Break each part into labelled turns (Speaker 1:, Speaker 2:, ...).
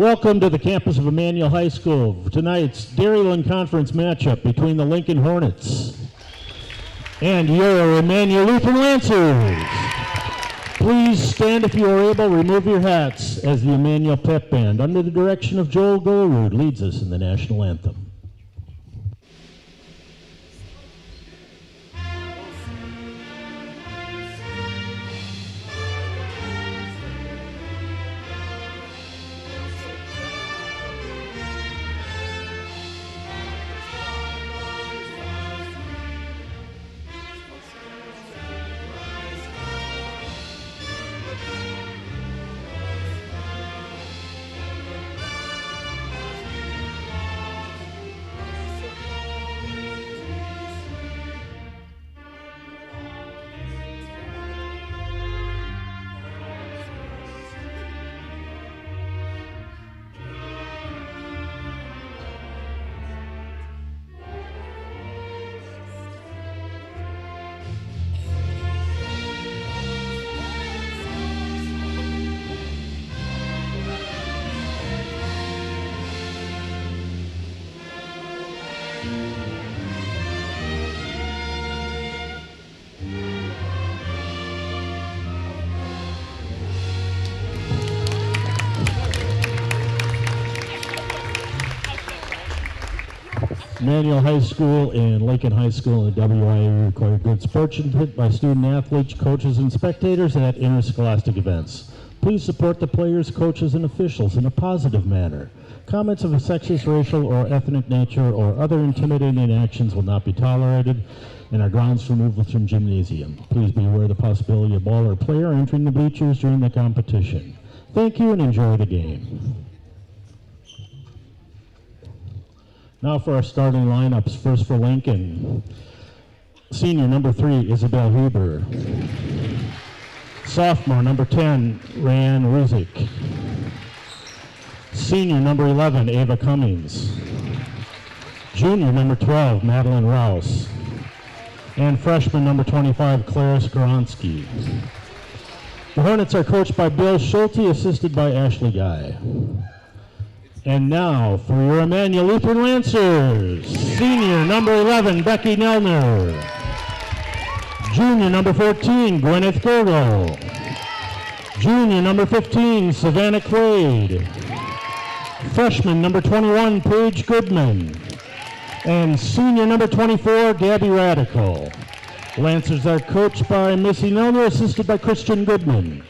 Speaker 1: Welcome to the campus of Immanuel High School for tonight's Dairyland Conference matchup between the Lincoln Hornets and your Immanuel Lutheran Lancers. Please stand if you are able, remove your hats as the Immanuel Pep Band, under the direction of Joel Golerud, leads us in the national anthem. Immanuel High School and Lincoln High School and the WIA require good sportsmanship by student athletes, coaches, and spectators at interscholastic events. Please support the players, coaches, and officials in a positive manner. Comments of a sexist, racial, or ethnic nature or other intimidating actions will not be tolerated and are grounds for removal from gymnasium. Please be aware of the possibility of ball or player entering the bleachers during the competition. Thank you and enjoy the game. Now for our starting lineups. First for Lincoln, senior number 3, Isabel Huber. Sophomore number 10, Rayanne Ruzick. Senior number 11, Ava Cummings. Junior number 12, Madeline Rouse. And freshman number 25, Clara Skoronsky. The Hornets are coached by Bill Schulte, assisted by Ashley Guy. And now for your Immanuel Lutheran Lancers, senior number 11, Becky Nelner. Junior number 14, Gwyneth Gergel. Junior number 15, Savannah Quaid. Freshman number 21, Paige Goodman. And senior number 24, Gabby Radical. Lancers are coached by Missy Nelner, assisted by Christian Goodman.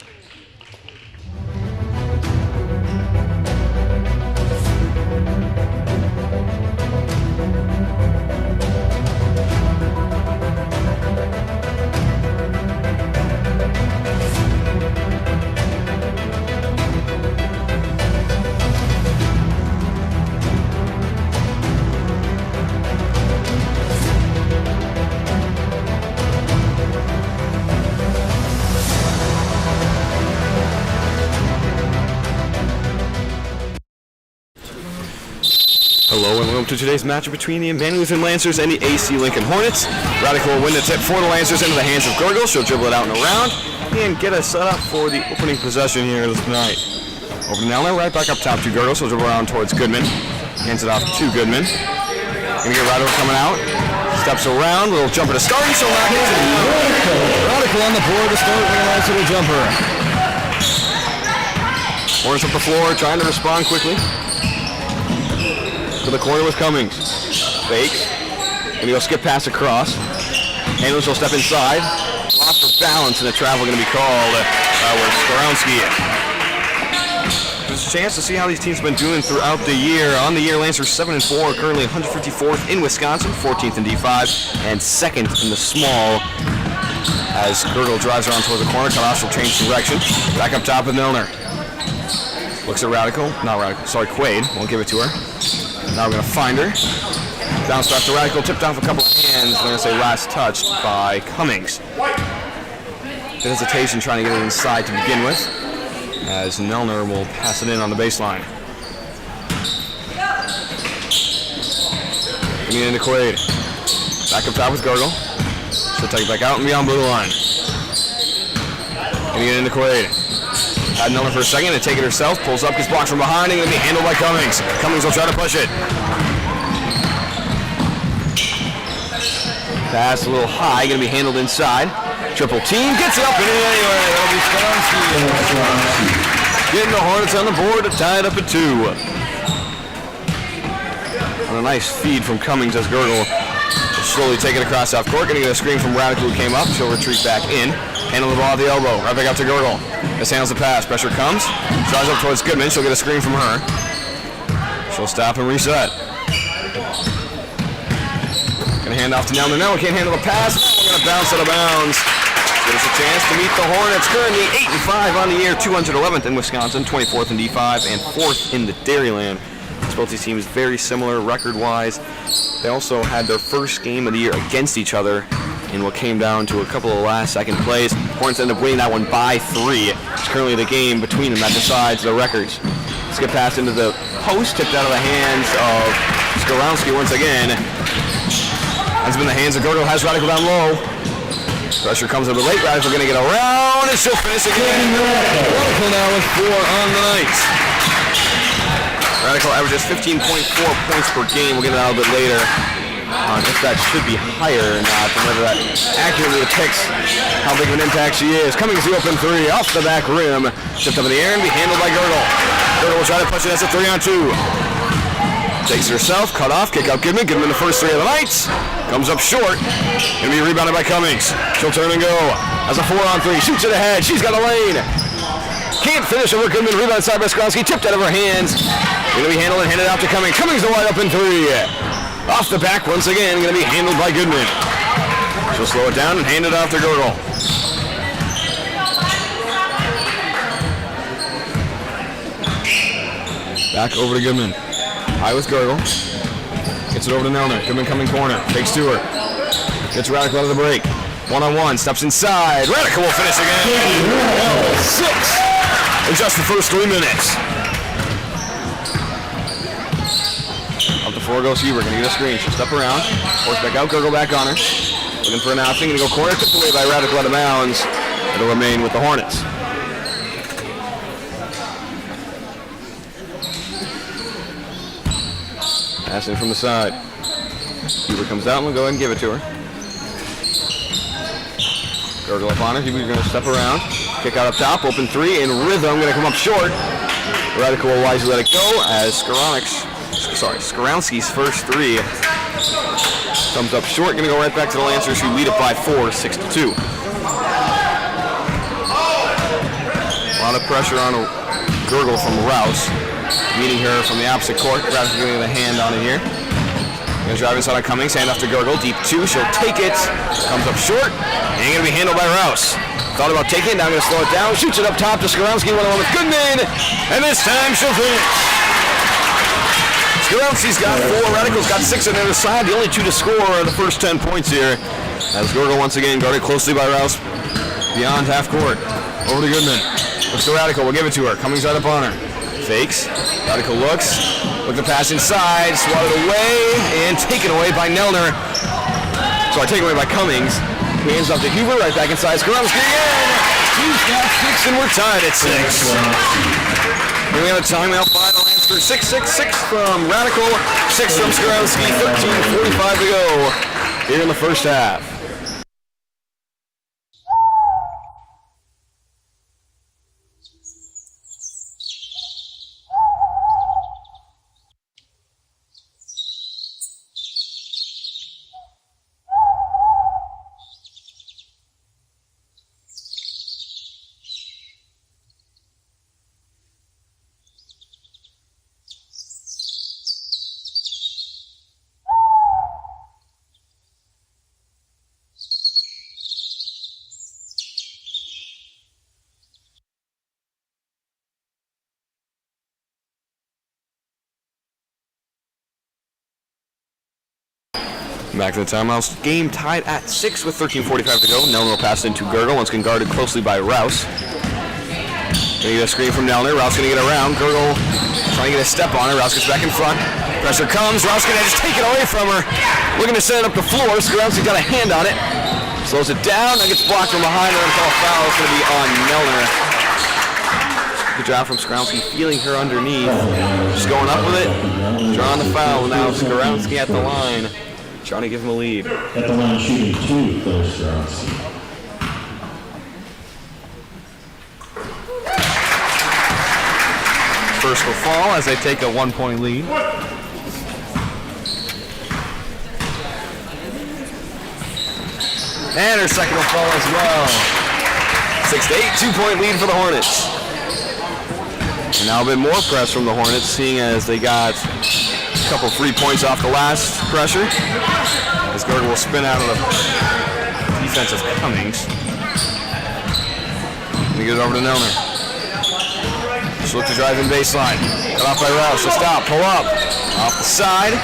Speaker 2: Hello and welcome to today's matchup between the Immanuel Lutheran Lancers and the AC Lincoln Hornets. Radical will win the tip for the Lancers into the hands of Gergel. She'll dribble it out and around and get us set up for the opening possession here tonight. Opening now, right back up top to Gergel. She'll dribble around towards Goodman. Hands it off to Goodman. Gonna get Radical coming out. Steps around, little jumper to start. So Radical on the board to start with a nice little jumper. Hornets up the floor, trying to respond quickly. To the corner with Cummings. Fakes. Gonna go skip pass across. Handlers will step inside. Lost for balance, and the travel gonna be called where Skoronsky is. There's a chance to see how these teams have been doing throughout the year. On the year, Lancers 7-4, currently 154th in Wisconsin, 14th in D5, and 2nd in the small. As Gergel drives around towards the corner, Kalash will change direction. Back up top with Milner. Looks at Quaid. Won't give it to her. Now we're going to find her. Bounce back to Radical, tipped off a couple of hands. We're going to say last touched by Cummings. Bit hesitation trying to get it inside to begin with, as Nelner will pass it in on the baseline. Getting into Quaid. Back up top with Gergel. She'll take it back out and beyond blue line. Getting it into Quaid. Had Nelner for a second and take it herself. Pulls up, gets blocked from behind, and going to be handled by Cummings. Cummings will try to push it. Pass a little high, going to be handled inside. Triple team, gets it up and in anyway. That'll be Skronsky. Getting the Hornets on the board to tie it up at 2. And a nice feed from Cummings as Gergel slowly take it across half court. Going to get a screen from Radical who came up. She'll retreat back in. Handle the ball at the elbow. Right back out to Gergel. This handles the pass. Pressure comes. Drives up towards Goodman. She'll get a screen from her. She'll stop and reset. Going to hand off to Nelner. Now we can't handle the pass. We're going to bounce out of bounds. Give us a chance to meet the Hornets. Currently 8-5 on the year. 211th in Wisconsin. 24th in D5 and 4th in the Dairyland. Both these teams very similar record-wise. They also had their first game of the year against each other in what came down to a couple of last-second plays. Hornets ended up winning that one by 3. It's currently the game between them that decides the records. Let's get passed into the post, tipped out of the hands of Skronsky once again. Has been the hands of Gergel, has Radical down low. Pressure comes a bit late. Radical going to get around, and she'll finish again. Radical now with 4 on the night. Radical averages 15.4 points per game. We'll get it out a bit later. If that should be higher or not, and whether that accurately depicts how big of an impact she is. Cummings the open 3 off the back rim. Tipped up in the air and be handled by Gergel. Gergel will try to push it as a 3-on-2. Takes it herself, cut off, kick out Goodman. Goodman the first 3 of the night. Comes up short. Gonna be rebounded by Cummings. She'll turn and go. As a 4-on-3. Shoots it ahead. She's got a lane. Can't finish over Goodman. Rebound side by Skronsky. Tipped out of her hands. Going to be handled and handed out to Cummings. Cummings the wide open 3. Off the back once again. Going to be handled by Goodman. She'll slow it down and hand it off to Gergel. Back over to Goodman. High with Gergel. Gets it over to Nelner. Goodman coming corner. Takes to her. Gets Radical out of the break. 1-on-1. Steps inside. Radical will finish again. 6 in just the first 3 minutes. Up the floor goes Huber. Going to get a screen. She'll step around. Force back out. Gergel back on her. Looking for an option. Going to go corner. Tipped away by Radical out of bounds. It'll remain with the Hornets. Passing from the side. Huber comes out and we'll go ahead and give it to her. Gergel up on her. Huber's going to step around. Kick out up top. Open 3 in rhythm. Going to come up short. Radical will wisely let it go as Skronsky's first 3 comes up short. Going to go right back to the Lancers who lead it by 4, 6-2. A lot of pressure on Gergel from Rouse. Meeting her from the opposite court. Radical getting the hand on it here. Going to drive inside on Cummings. Hand off to Gergel. Deep 2. She'll take it. Comes up short. And going to be handled by Rouse. Thought about taking it. Now going to slow it down. Shoots it up top to Skronsky. 1-on-1 with Goodman. And this time she'll finish. Skronsky's got 4. Radical's got 6 on the other side. The only 2 to score are the first 10 points here. As Gergel once again guarded closely by Rouse. Beyond half court. Over to Goodman. Looks to Radical. We'll give it to her. Cummings right up on her. Fakes. Radical looks. Look the pass inside. Swatted away. And taken away by Nelner. Sorry, taken away by Cummings. Hands up to Huber. Right back inside. Skronsky again. He's got 6 and we're tied at 6. Here we have a timeout by the Lancers. 6-6-6 from Radical. 6 from Skronsky. 13:45 to go here in the first half. Back to the timeout. Game tied at 6 with 13:45 to go. Nelner will pass it into Gergel. Once again guarded closely by Rouse. Gonna get a screen from Nelner. Rouse gonna get around. Gergel trying to get a step on her. Rouse gets back in front. Pressure comes. Rouse gonna just take it away from her. Looking to send it up the floor. Skronsky's got a hand on it. Slows it down. Then gets blocked from behind her and called foul. It's gonna be on Nelner. Good job from Skrowski, feeling her underneath. Just going up with it, drawing the foul. Now Skrowski at the line, trying to give him a lead.
Speaker 1: At the line shooting 2, Claire Skrowski.
Speaker 2: First will fall as they take a 1-point lead. And her second will fall as well. 6-8, 2-point lead for the Hornets. And now a bit more press from the Hornets, seeing as they got a couple free points off the last pressure. As Gerger will spin out of the defensive Cummings. And he goes over to Nelner. Just look to drive in baseline. Cut off by Rouse. So stop, pull up. Off the side.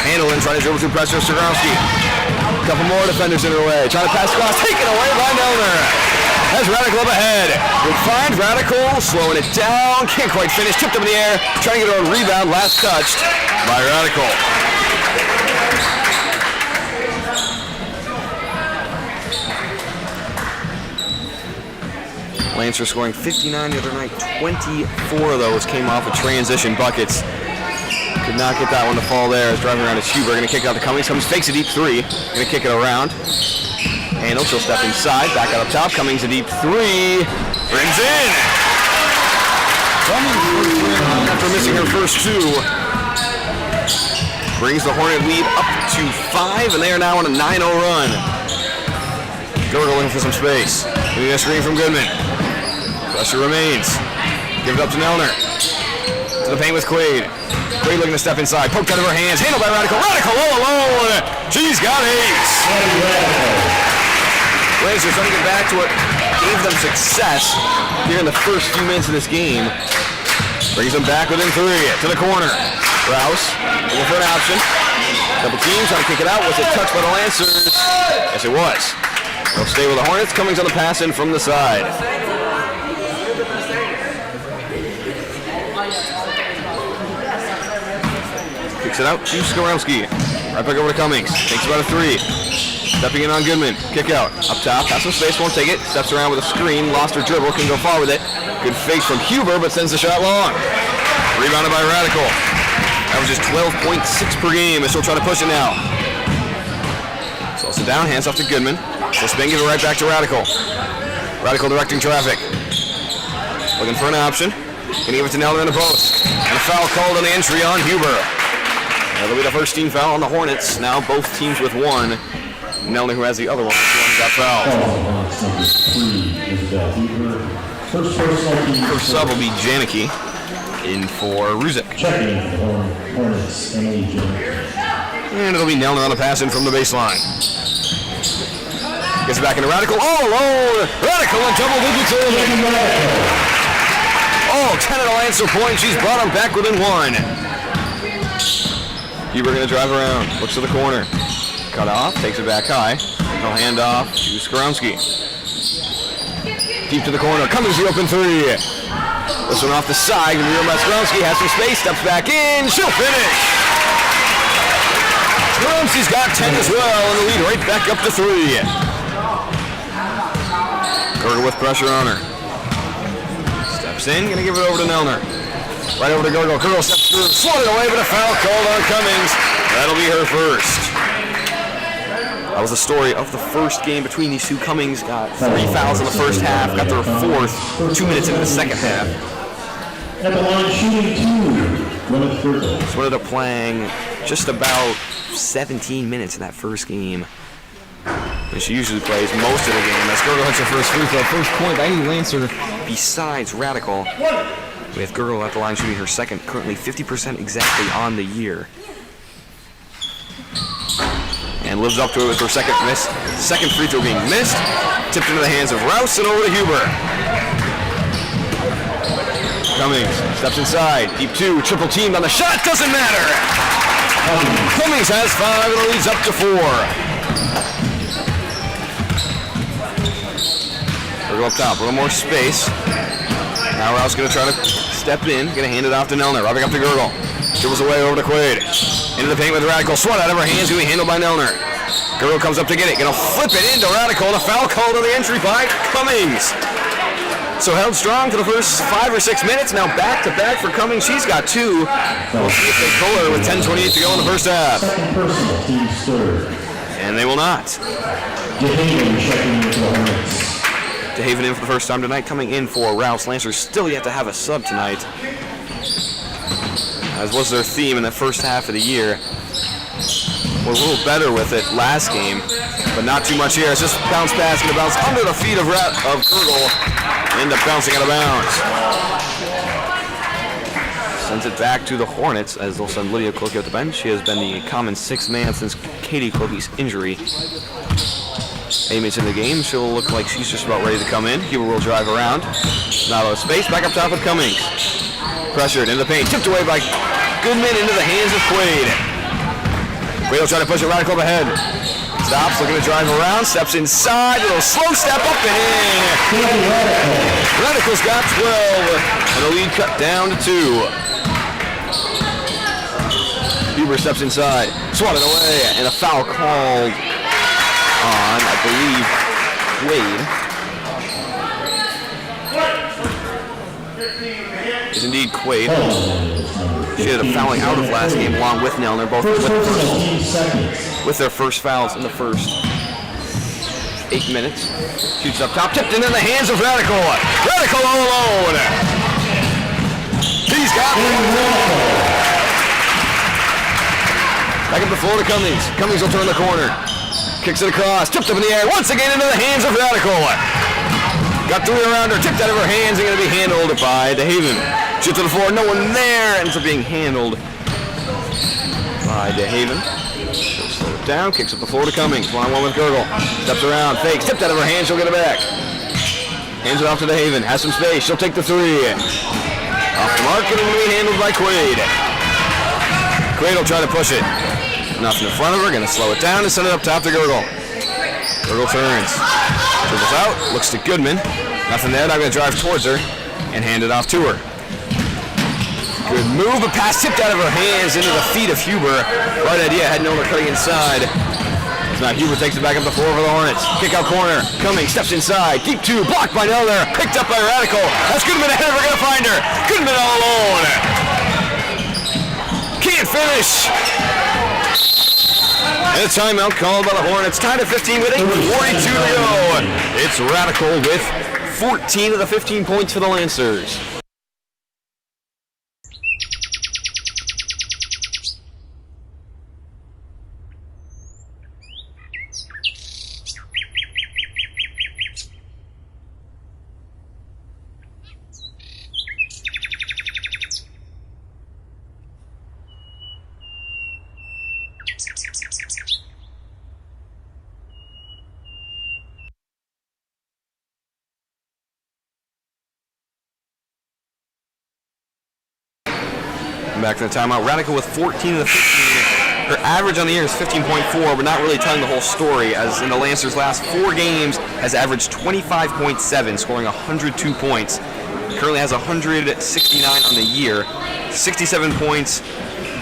Speaker 2: Handle in, trying to dribble through pressure of Skrowski. A couple more defenders in her way. Trying to pass across, taken away by Nelner. Has Radical up ahead. Good find, Radical, slowing it down. Can't quite finish, tipped up in the air. Trying to get a rebound, last touched by Radical. Lancer scoring 59 the other night. 24 of those came off of transition buckets. Could not get that one to fall there. As driving around is Huber. Going to kick out to Cummings. Cummings fakes a deep three. Going to kick it around. Handle, she'll step inside. Back out up top. Cummings a deep three. Brings in. Cummings after missing her first two. Brings the Hornet lead up to 5, and they are now on a 9-0 run. Gerger looking for some space. Getting a screen from Goodman. Pressure remains. Give it up to Nelner. To the paint with Quaid. Quaid looking to step inside. Poked out of her hands. Handled by Radical. Radical all alone. She's got ace. Blazers trying to get back to what gave them success here in the first few minutes of this game. Brings them back within 3 to the corner. Rouse looking for an option. Double team trying to kick it out. Was it touched by the Lancers? Yes, it was. They'll stay with the Hornets. Cummings on the pass in from the side. Kicks it out to Skrowski. Right back over to Cummings. Takes about a 3. Stepping in on Goodman. Kick out. Up top. Has some space. Won't take it. Steps around with a screen. Lost her dribble. Can go far with it. Good fake from Huber, but sends the shot long. Rebounded by Radical. Averages 12.6 per game. They're still trying to push it now. Slows it down. Hands off to Goodman. So spin, give it right back to Radical. Radical directing traffic. Looking for an option. Can give it to Nelner in the post. And a foul called on the entry on Huber. That'll be the first team foul on the Hornets. Now both teams with 1. Nelner, who has the other one, got fouled. First sub will be Janicki in for Ruzek. And it'll be Nelner on the pass in from the baseline. Gets it back into Radical. All alone. Radical in double digits early. Oh, 10 at a Lancer point. She's brought him back within 1. Huber going to drive around. Looks to the corner. Cut off. Takes it back high. He'll hand off to Skrowski. Deep to the corner. Cummings the open 3. This one off the side. And real Skrowski has some space. Steps back in. She'll finish. Skrowski's got 10 as well. And the lead right back up to 3. Gerger with pressure on her. Steps in. Going to give it over to Nelner. Right over to Gerger. Gerger steps through. Swatted away, but a foul called on Cummings. That'll be her first. That was the story of the first game between these two. Cummings got 3 fouls in the first half, got their 4th 2 minutes into the second half.
Speaker 1: At the line shooting 2,
Speaker 2: So ended up playing just about 17 minutes in that first game. And she usually plays most of the game. As Gerger hits her first free throw. First point by any Lancer besides Radical. With Gerger at the line shooting her second, currently 50% exactly on the year. And lives up to it with her second free throw being missed. Tipped into the hands of Rouse and over to Huber. Cummings steps inside. Deep 2, triple teamed on the shot. Doesn't matter. Cummings has 5 and the lead's up to 4. We'll go up top. A little more space. Now Rouse going to try to step in. Going to hand it off to Nelner. Rubbing up to Gerger. Dribbles away over to Quaid. Into the paint with Radical. Swat out of her hands. Going to be handled by Nelner. Gerger comes up to get it. Going to flip it into Radical. And a foul called on the entry by Cummings. So held strong for the first 5 or 6 minutes. Now back to back for Cummings. She's got 2. We'll see if they pull her with 10:28 to go in the first half.
Speaker 1: Second personal, team's third.
Speaker 2: And they will not.
Speaker 1: DeHaven checking into the Hornets.
Speaker 2: DeHaven in for the first time tonight, coming in for Rouse. Lancers still yet to have a sub tonight, as was their theme in the first half of the year. We're a little better with it last game, but not too much here. It's just bounce pass, gonna bounce under the feet of Gurgle. End up bouncing out of bounds. Sends it back to the Hornets as they'll send Lydia Cloakey at the bench. She has been the common 6th man since Katie Cloakey's injury. Amy's in the game. She'll look like she's just about ready to come in. Huber will drive around. Not a lot of space. Back up top with Cummings. Pressured into the paint. Tipped away by Goodman into the hands of Quaid. Quaid will try to push it Radical up ahead. Stops, looking to drive around. Steps inside. A little slow step up and in. Radical's got 12. And the lead cut down to 2. Huber steps inside. Swatted away. And a foul called on, I believe, Wade. Is indeed Quaid. She had a fouling out of last game along with Nell. They're both with their first fouls in the first 8 minutes. Shoots up top, tipped into the hands of Radical. Radical all alone. He's got it. Back up the floor to Cummings. Cummings will turn the corner. Kicks it across, tipped up in the air, once again into the hands of Radical. Got 3 around her, tipped out of her hands, and going to be handled by DeHaven. Shoots to the floor, no one there, ends up being handled by DeHaven. She'll slow it down, kicks up the floor to Cummings. 1-on-1 with Gurgle. Steps around, fakes, tipped out of her hands, she'll get it back. Hands it off to DeHaven, has some space, she'll take the 3. Off the mark, and it'll be handled by Quaid. Quaid will try to push it. Nothing in front of her, gonna slow it down and send it up top to Gurgle. Gurgle turns. Dribbles out, looks to Goodman. Nothing there, now gonna drive towards her and hand it off to her. Good move, but pass tipped out of her hands into the feet of Huber. Right idea, had Niller cutting inside. Now Huber takes it back up the floor for the Hornets. Kick out corner, Cummings steps inside. Deep 2, blocked by Niller. Picked up by Radical. That's Goodman ahead of her, gonna find her. Goodman all alone. Can't finish. And a timeout called by the Hornets. Tied at 15 with 8:42 to go. It's Radical with 14 of the 15 points for the Lancers. Back to the timeout. Radical with 14 of the 15. Her average on the year is 15.4, but not really telling the whole story, as in the Lancers' last 4 games has averaged 25.7, scoring 102 points. Currently has 169 on the year, 67 points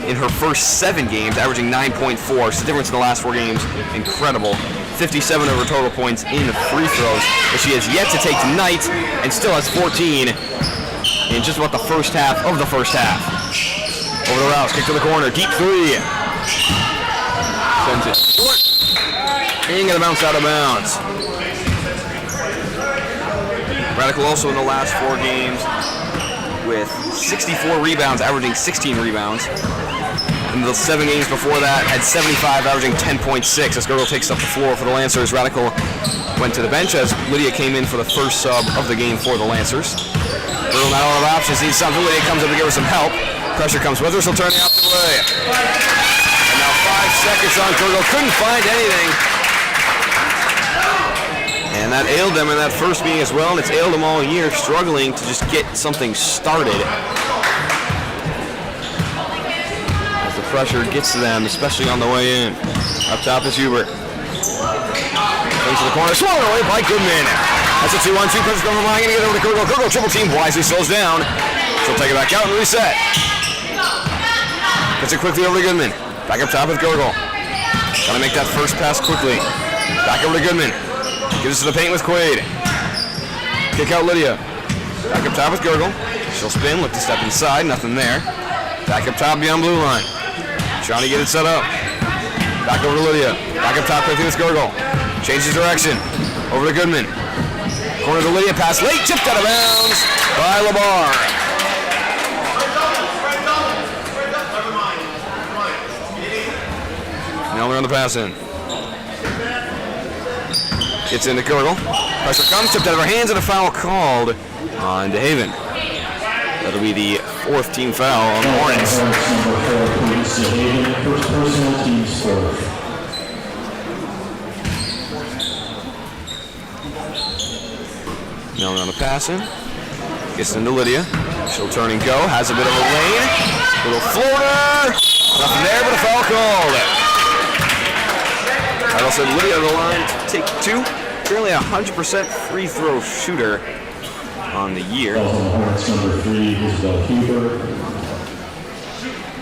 Speaker 2: in her first 7 games, averaging 9.4. So the difference in the last 4 games, incredible. 57 of her total points in free throws, but she has yet to take tonight and still has 14 in just about the first half of the first half. Over the Rouse, kick to the corner, deep 3. Sends it short. And gonna bounce out of bounds. Radical also in the last 4 games with 64 rebounds, averaging 16 rebounds. In the 7 games before that, had 75, averaging 10.6. As Gurgle takes up the floor for the Lancers. Radical went to the bench as Lydia came in for the first sub of the game for the Lancers. Gurgle not out of options, needs something. Lydia comes up to give her some help. Pressure comes with her, she'll turn the opposite way. And now 5 seconds on Gurgle, couldn't find anything. And that ailed them in that first meeting as well, and it's ailed them all year, struggling to just get something started. As the pressure gets to them, especially on the way in. Up top is Hubert. Comes to the corner, swallowed away by Goodman. That's a 2-on-2, pressure from behind, gonna get over to Gurgle. Gurgle triple team, wisely slows down. She'll take it back out and reset. Gets it quickly over to Goodman. Back up top with Gurgle. Gotta make that first pass quickly. Back over to Goodman. Gives it to the paint with Quaid. Kick out Lydia. Back up top with Gurgle. She'll spin, look to step inside, nothing there. Back up top beyond blue line. Trying to get it set up. Back over to Lydia. Back up top quickly with Gurgle. Changes direction. Over to Goodman. Corner to Lydia, pass late, chipped out of bounds by LeBar. Now we're on the pass in. Gets into Gurgle. Pressure comes, tipped out of her hands, and a foul called on DeHaven. That'll be the 4th team foul on the Hornets.
Speaker 1: First personal team score.
Speaker 2: Now on the pass in. Gets into Lydia. She'll turn and go. Has a bit of a lane. Little floater. Nothing there, but a foul called. I also said Lydia on the line to take 2. Currently a 100% free throw shooter on the year.
Speaker 1: Hornets number 3, Isabel Huber.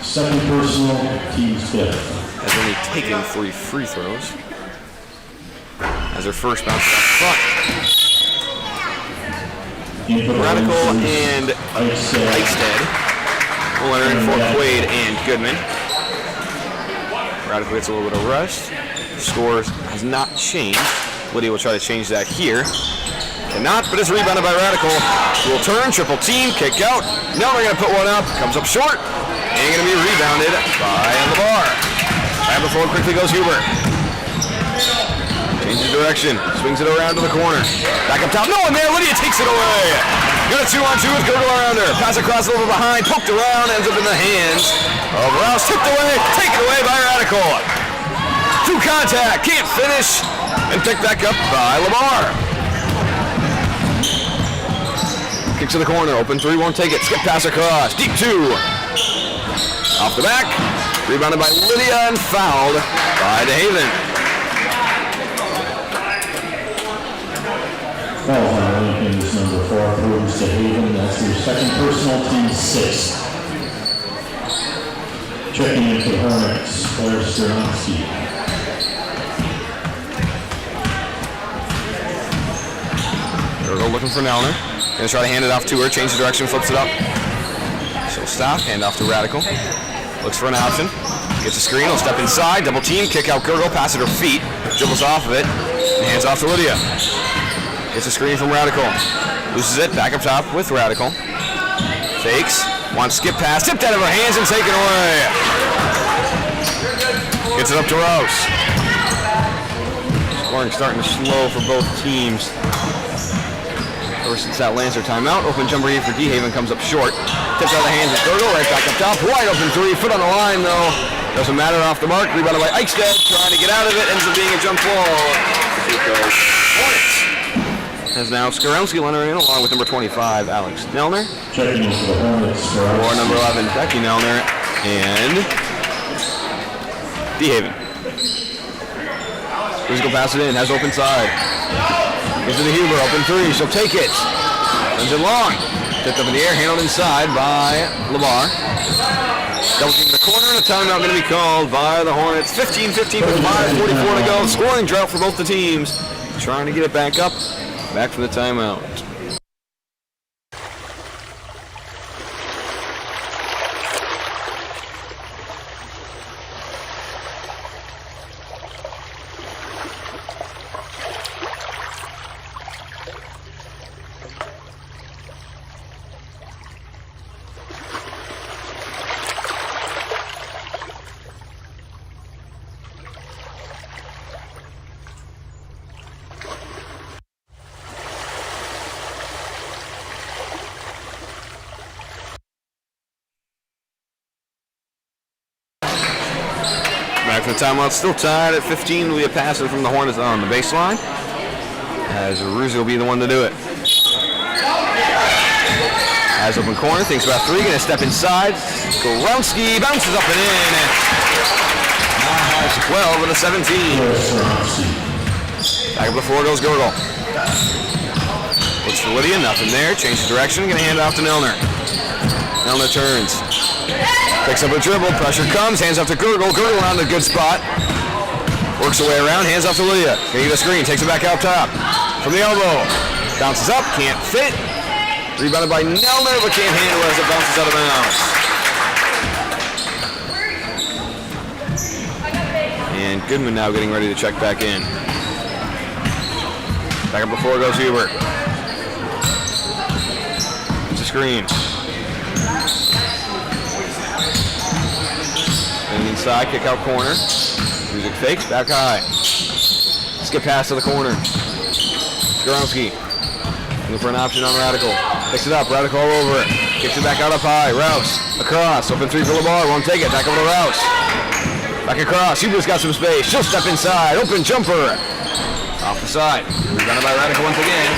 Speaker 1: Second personal, team's 5th.
Speaker 2: Has only taken 3 free throws. As her first bounce back front. Radical and Eichstead will enter in for Quaid and Goodman. Radical gets a little bit of rest. Score has not changed. Lydia will try to change that here. Cannot, but it's rebounded by Radical. Will turn, triple team, kick out. Now they're going to put one up. Comes up short. And going to be rebounded by LeBar. Grab the forward, quickly goes Huber. Changes direction, swings it around to the corner. Back up top, no one there, Lydia takes it away. Got a 2-on-2 with Gurgle around her. Pass across a little bit behind, poked around, ends up in the hands of Rouse. Tipped away, taken away by Radical. Through contact, can't finish, and picked back up by LeBar. Kicks to the corner, open 3, won't take it. Skip pass across, deep 2. Off the back, rebounded by Lydia and fouled by DeHaven.
Speaker 1: Foul on Lincoln's number 4 proves DeHaven. That's your second personal, team 6. Checking in for the Hornets, Claire Stransky.
Speaker 2: Gurgle looking for Nelner. Gonna try to hand it off to her, change the direction, flips it up. She'll stop, hand off to Radical. Looks for an option. Gets a screen, will step inside, double team, kick out Gurgle, pass at her feet, dribbles off of it, and hands off to Lydia. Gets a screen from Radical. Loses it, back up top with Radical. Fakes, wants skip pass, tipped out of her hands and taken away. Gets it up to Rouse. Scoring starting to slow for both teams. Ever since that Lancer timeout, open jumper here for DeHaven comes up short. Tipped out of the hands of Gurgle, right back up top. Wide open 3, foot on the line though. Doesn't matter, off the mark. Rebounded by Eichstead, trying to get out of it. Ends up being a jump ball. Hornets. As now Skarowski entering in along with number 25, Alex Nelner.
Speaker 1: Checking in for the Hornets.
Speaker 2: Or number 11, Becky Nelner. And DeHaven. Physical pass it in, has open side. Into the Huber, open 3, she'll take it. Runs it long. Tipped up in the air, handled inside by LeBar. Double team in the corner, and a timeout going to be called by the Hornets. 15-15 with 5:44 to go. Scoring drought for both the teams. Trying to get it back up. Back for the timeout. Back for the timeout, still tied at 15. Will be a pass from the Hornets on the baseline. As Ruzzi will be the one to do it. Has open corner, thinks about 3, gonna step inside. Gorowski bounces up and in. Now has 12 and a 17. Back up the floor goes Gurgle. Looks for Lydia, nothing there. Change the direction, gonna hand it off to Nelner. Nelner turns. Picks up a dribble, pressure comes, hands off to Gurgle. Gurgle around a good spot. Works her way around, hands off to Lydia. Gonna get a screen, takes it back out top. From the elbow. Bounces up, can't fit. Rebounded by Nelner, but can't handle it as it bounces out of bounds. And Goodman now getting ready to check back in. Back up the floor goes Hubert. It's a screen. And inside, kick out corner. Music fakes, back high. Skip pass to the corner. Skorowski looking for an option on Radical. Picks it up, Radical all over it. Kicks it back out up high. Rouse across, open three for Lamar, won't take it. Back over to Rouse. Back across, Huber's got some space. She'll step inside, open jumper. Off the side. Rebounded by Radical once again.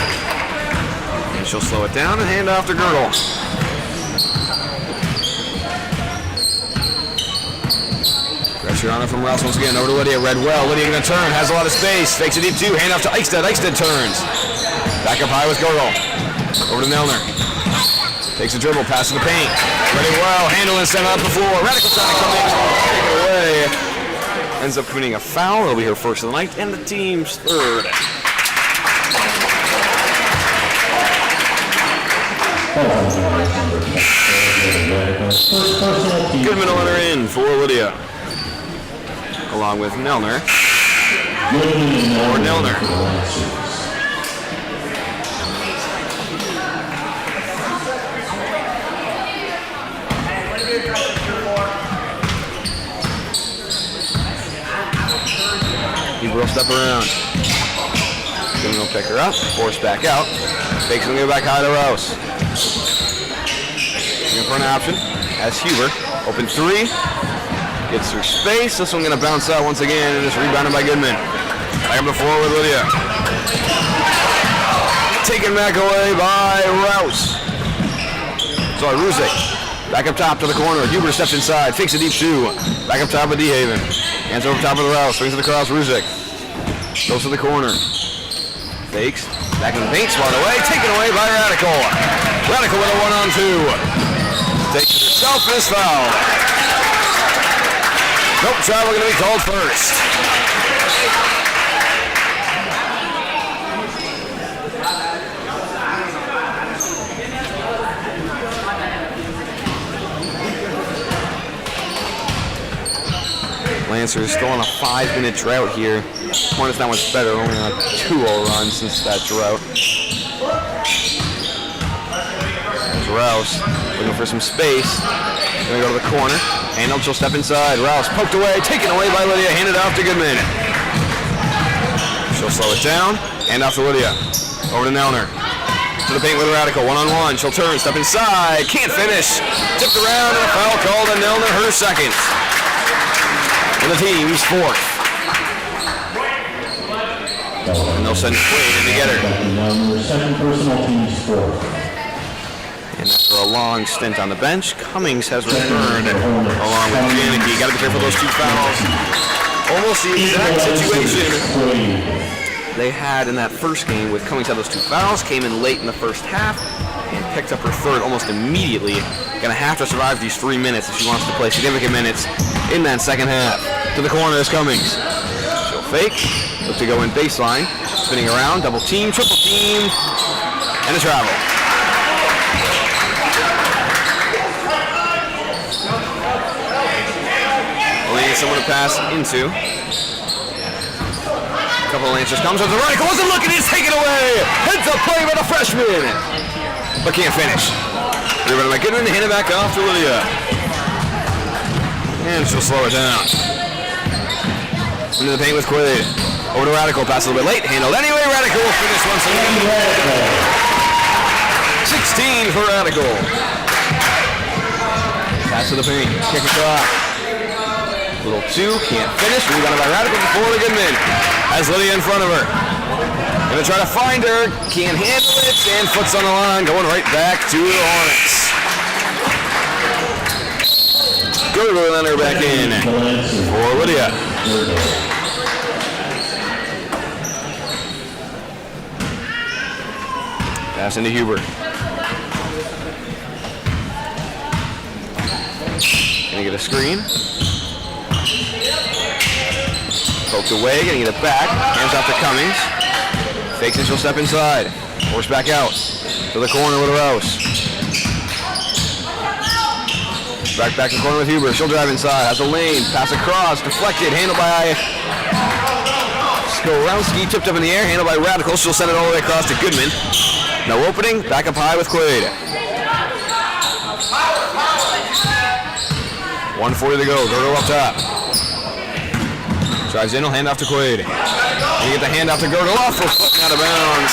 Speaker 2: And she'll slow it down and hand off to Girdle. Pressure on it from Rouse once again. Over to Lydia. Read well. Lydia going to turn. Has a lot of space. Fakes it deep two. Hand off to Eichstead. Eichstead turns. Back up high with Girdle. Over to Nelner. Takes a dribble. Pass to the paint. Ready well. Handle and send off the floor. Radical trying to come in. Take it away. Ends up committing a foul. It'll be her first of the night and the team's third. Goodman will enter in for Lydia. Along with Nelner. Or Nelner. Huber will step around. Goodman will pick her up, force back out. Takes him back high to Rouse. Looking for an option. Has Huber. Open three. Gets through space. This one going to bounce out once again and is rebounded by Goodman. Back up the floor with Lydia. Taken back away by Rouse. Sorry, Ruzick. Back up top to the corner. Huber steps inside. Fakes a deep two. Back up top with DeHaven. Hands over top of the Rouse. Swings it across. Ruzick. Goes to the corner. Fakes. Back in the paint. Swat away. Taken away by Radical. Radical with a 1-on-2. Takes it herself and is fouled. Nope, travel going to be called first. Lancer is still on a 5-minute drought here. Hornets not much better, only on a 2-0 run since that drought. There's Rouse looking for some space. Gonna go to the corner. Handled, she'll step inside. Rouse poked away, taken away by Lydia, handed off to Goodman. She'll slow it down, hand off to Lydia. Over to Nelner. To the paint with Radical, one-on-one. She'll turn, step inside, can't finish. Tipped around and a foul called on Nelner, her second. And the team's fourth. And they'll send Quaid in to get her.
Speaker 1: Second personal, team's fourth.
Speaker 2: And after a long stint on the bench, Cummings has returned along with Janicki. Got to be careful of those two fouls. Almost the exact situation they had in that first game with Cummings had those two fouls, came in late in the first half, and picked up her third almost immediately. Going to have to survive these 3 minutes if she wants to play significant minutes in that second half. To the corner is Cummings. She'll fake, look to go in baseline, spinning around, double team, triple team, and a travel. Someone to pass into. A couple of Lancers comes up the right. Wasn't looking, he's taken away. Heads up play by the freshman. But can't finish. Rebounded by Goodman, hand it back off to Lydia. And she'll slow it down. Into the paint with Quaid. Over to Radical, pass a little bit late. Handled anyway. Radical will finish once again. 16 for Radical. Pass to the paint. Kick across. Little two, can't finish. Rebounded by Radical before the Goodman. Has Lydia in front of her. Gonna try to find her. Can't handle it. And foot's on the line. Going right back to the Hornets. Good will enter back in for Lydia. Pass into Huber. Gonna get a screen. Poked away, getting it back. Hands off to Cummings. Fakes and she'll step inside. Force back out. To the corner with Rouse. Back in the corner with Huber. She'll drive inside. Has a lane. Pass across. Deflected. Handled by Skorowski. Tipped up in the air. Handled by Radical. She'll send it all the way across to Goodman. No opening. Back up high with Quaid. 1:40 to go. Gergel up top. Drives in. He'll hand off to Quaid. And you get the hand off to Gergel. Off for footing out of bounds.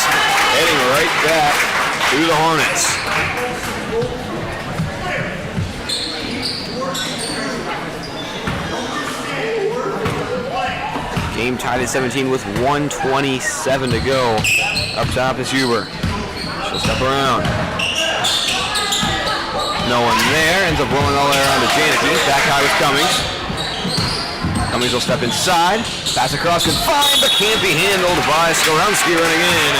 Speaker 2: Heading right back to the Hornets. Game tied at 17 with 1:27 to go. Up top is Huber. She'll step around. No one there. Ends up rolling all the way around to Janicki. Back high with Cummings. Cummings will step inside. Pass across and fine, but can't be handled by Skorowski running in.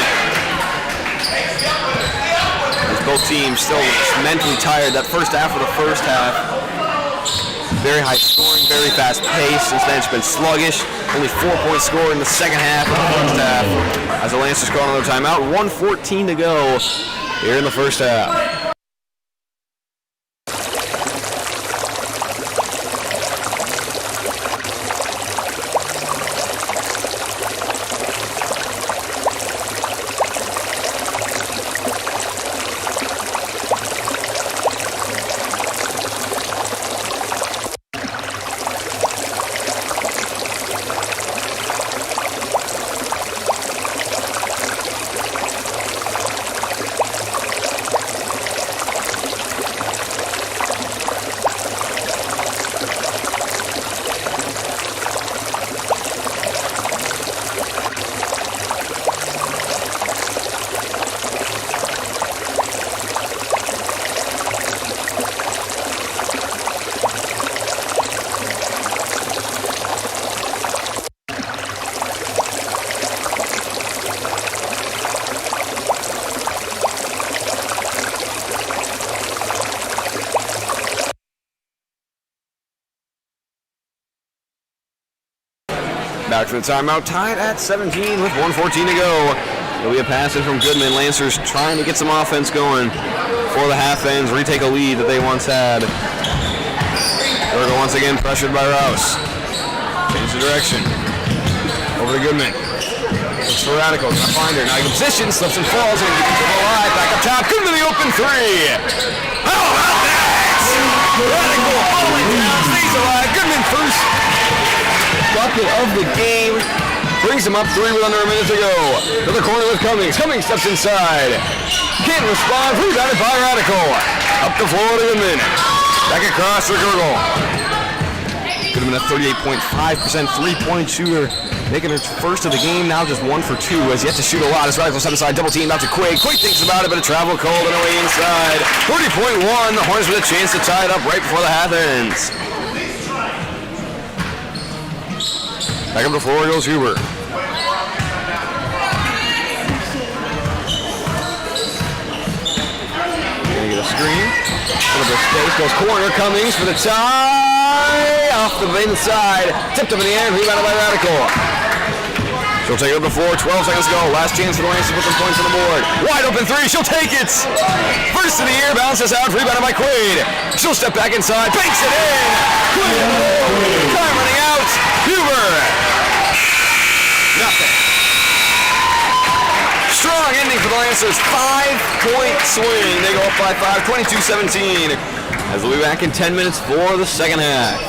Speaker 2: As both teams still mentally tired. That first half of the first half. Very high scoring, very fast pace. Since then it's been sluggish. Only 4-point score in the second half of the first half. As the Lancers call another timeout. 1:14 to go here in the first half. Back for the timeout, tied at 17 with 1:14 to go. There'll be a pass in from Goodman. Lancers trying to get some offense going for the half ends, retake a lead that they once had. Gergel once again pressured by Rouse. Change the direction. Over to Goodman. Looks for Radical. Trying to find her. Now in position, slips and falls, and gets it alive. Back up top. Goodman the open three. How about that? Radical falling down, stays alive. Goodman first bucket of the game. Brings him up 3 with under a minute to go. To the corner with Cummings. Cummings steps inside. Can't respond. Rebounded by Radical. Up the floor to Goodman. Back across for Gergel. Goodman a 38.5% three-point shooter. Making her first of the game. Now just 1 for 2. Has yet to shoot a lot. As Radical steps inside. Double team out to Quaid. Quaid thinks about it, but a travel called and away inside. 30.1. The Hornets with a chance to tie it up right before the half ends. Back up the floor goes Huber. Gonna get a screen. A little bit of space. Goes corner. Cummings for the tie. Off the inside. Tipped up in the air. Rebounded by Radical. She'll take it up the floor. 12 seconds to go. Last chance for the Lancers to put some points on the board. Wide open three. She'll take it. First of the year. Bounces out. Rebounded by Quaid. She'll step back inside. Banks it in. Quaid. Time running out. Huber. Nothing. Strong ending for the Lancers. 5-point swing. They go up by 5, 22-17. As we'll be back in 10 minutes for the second half.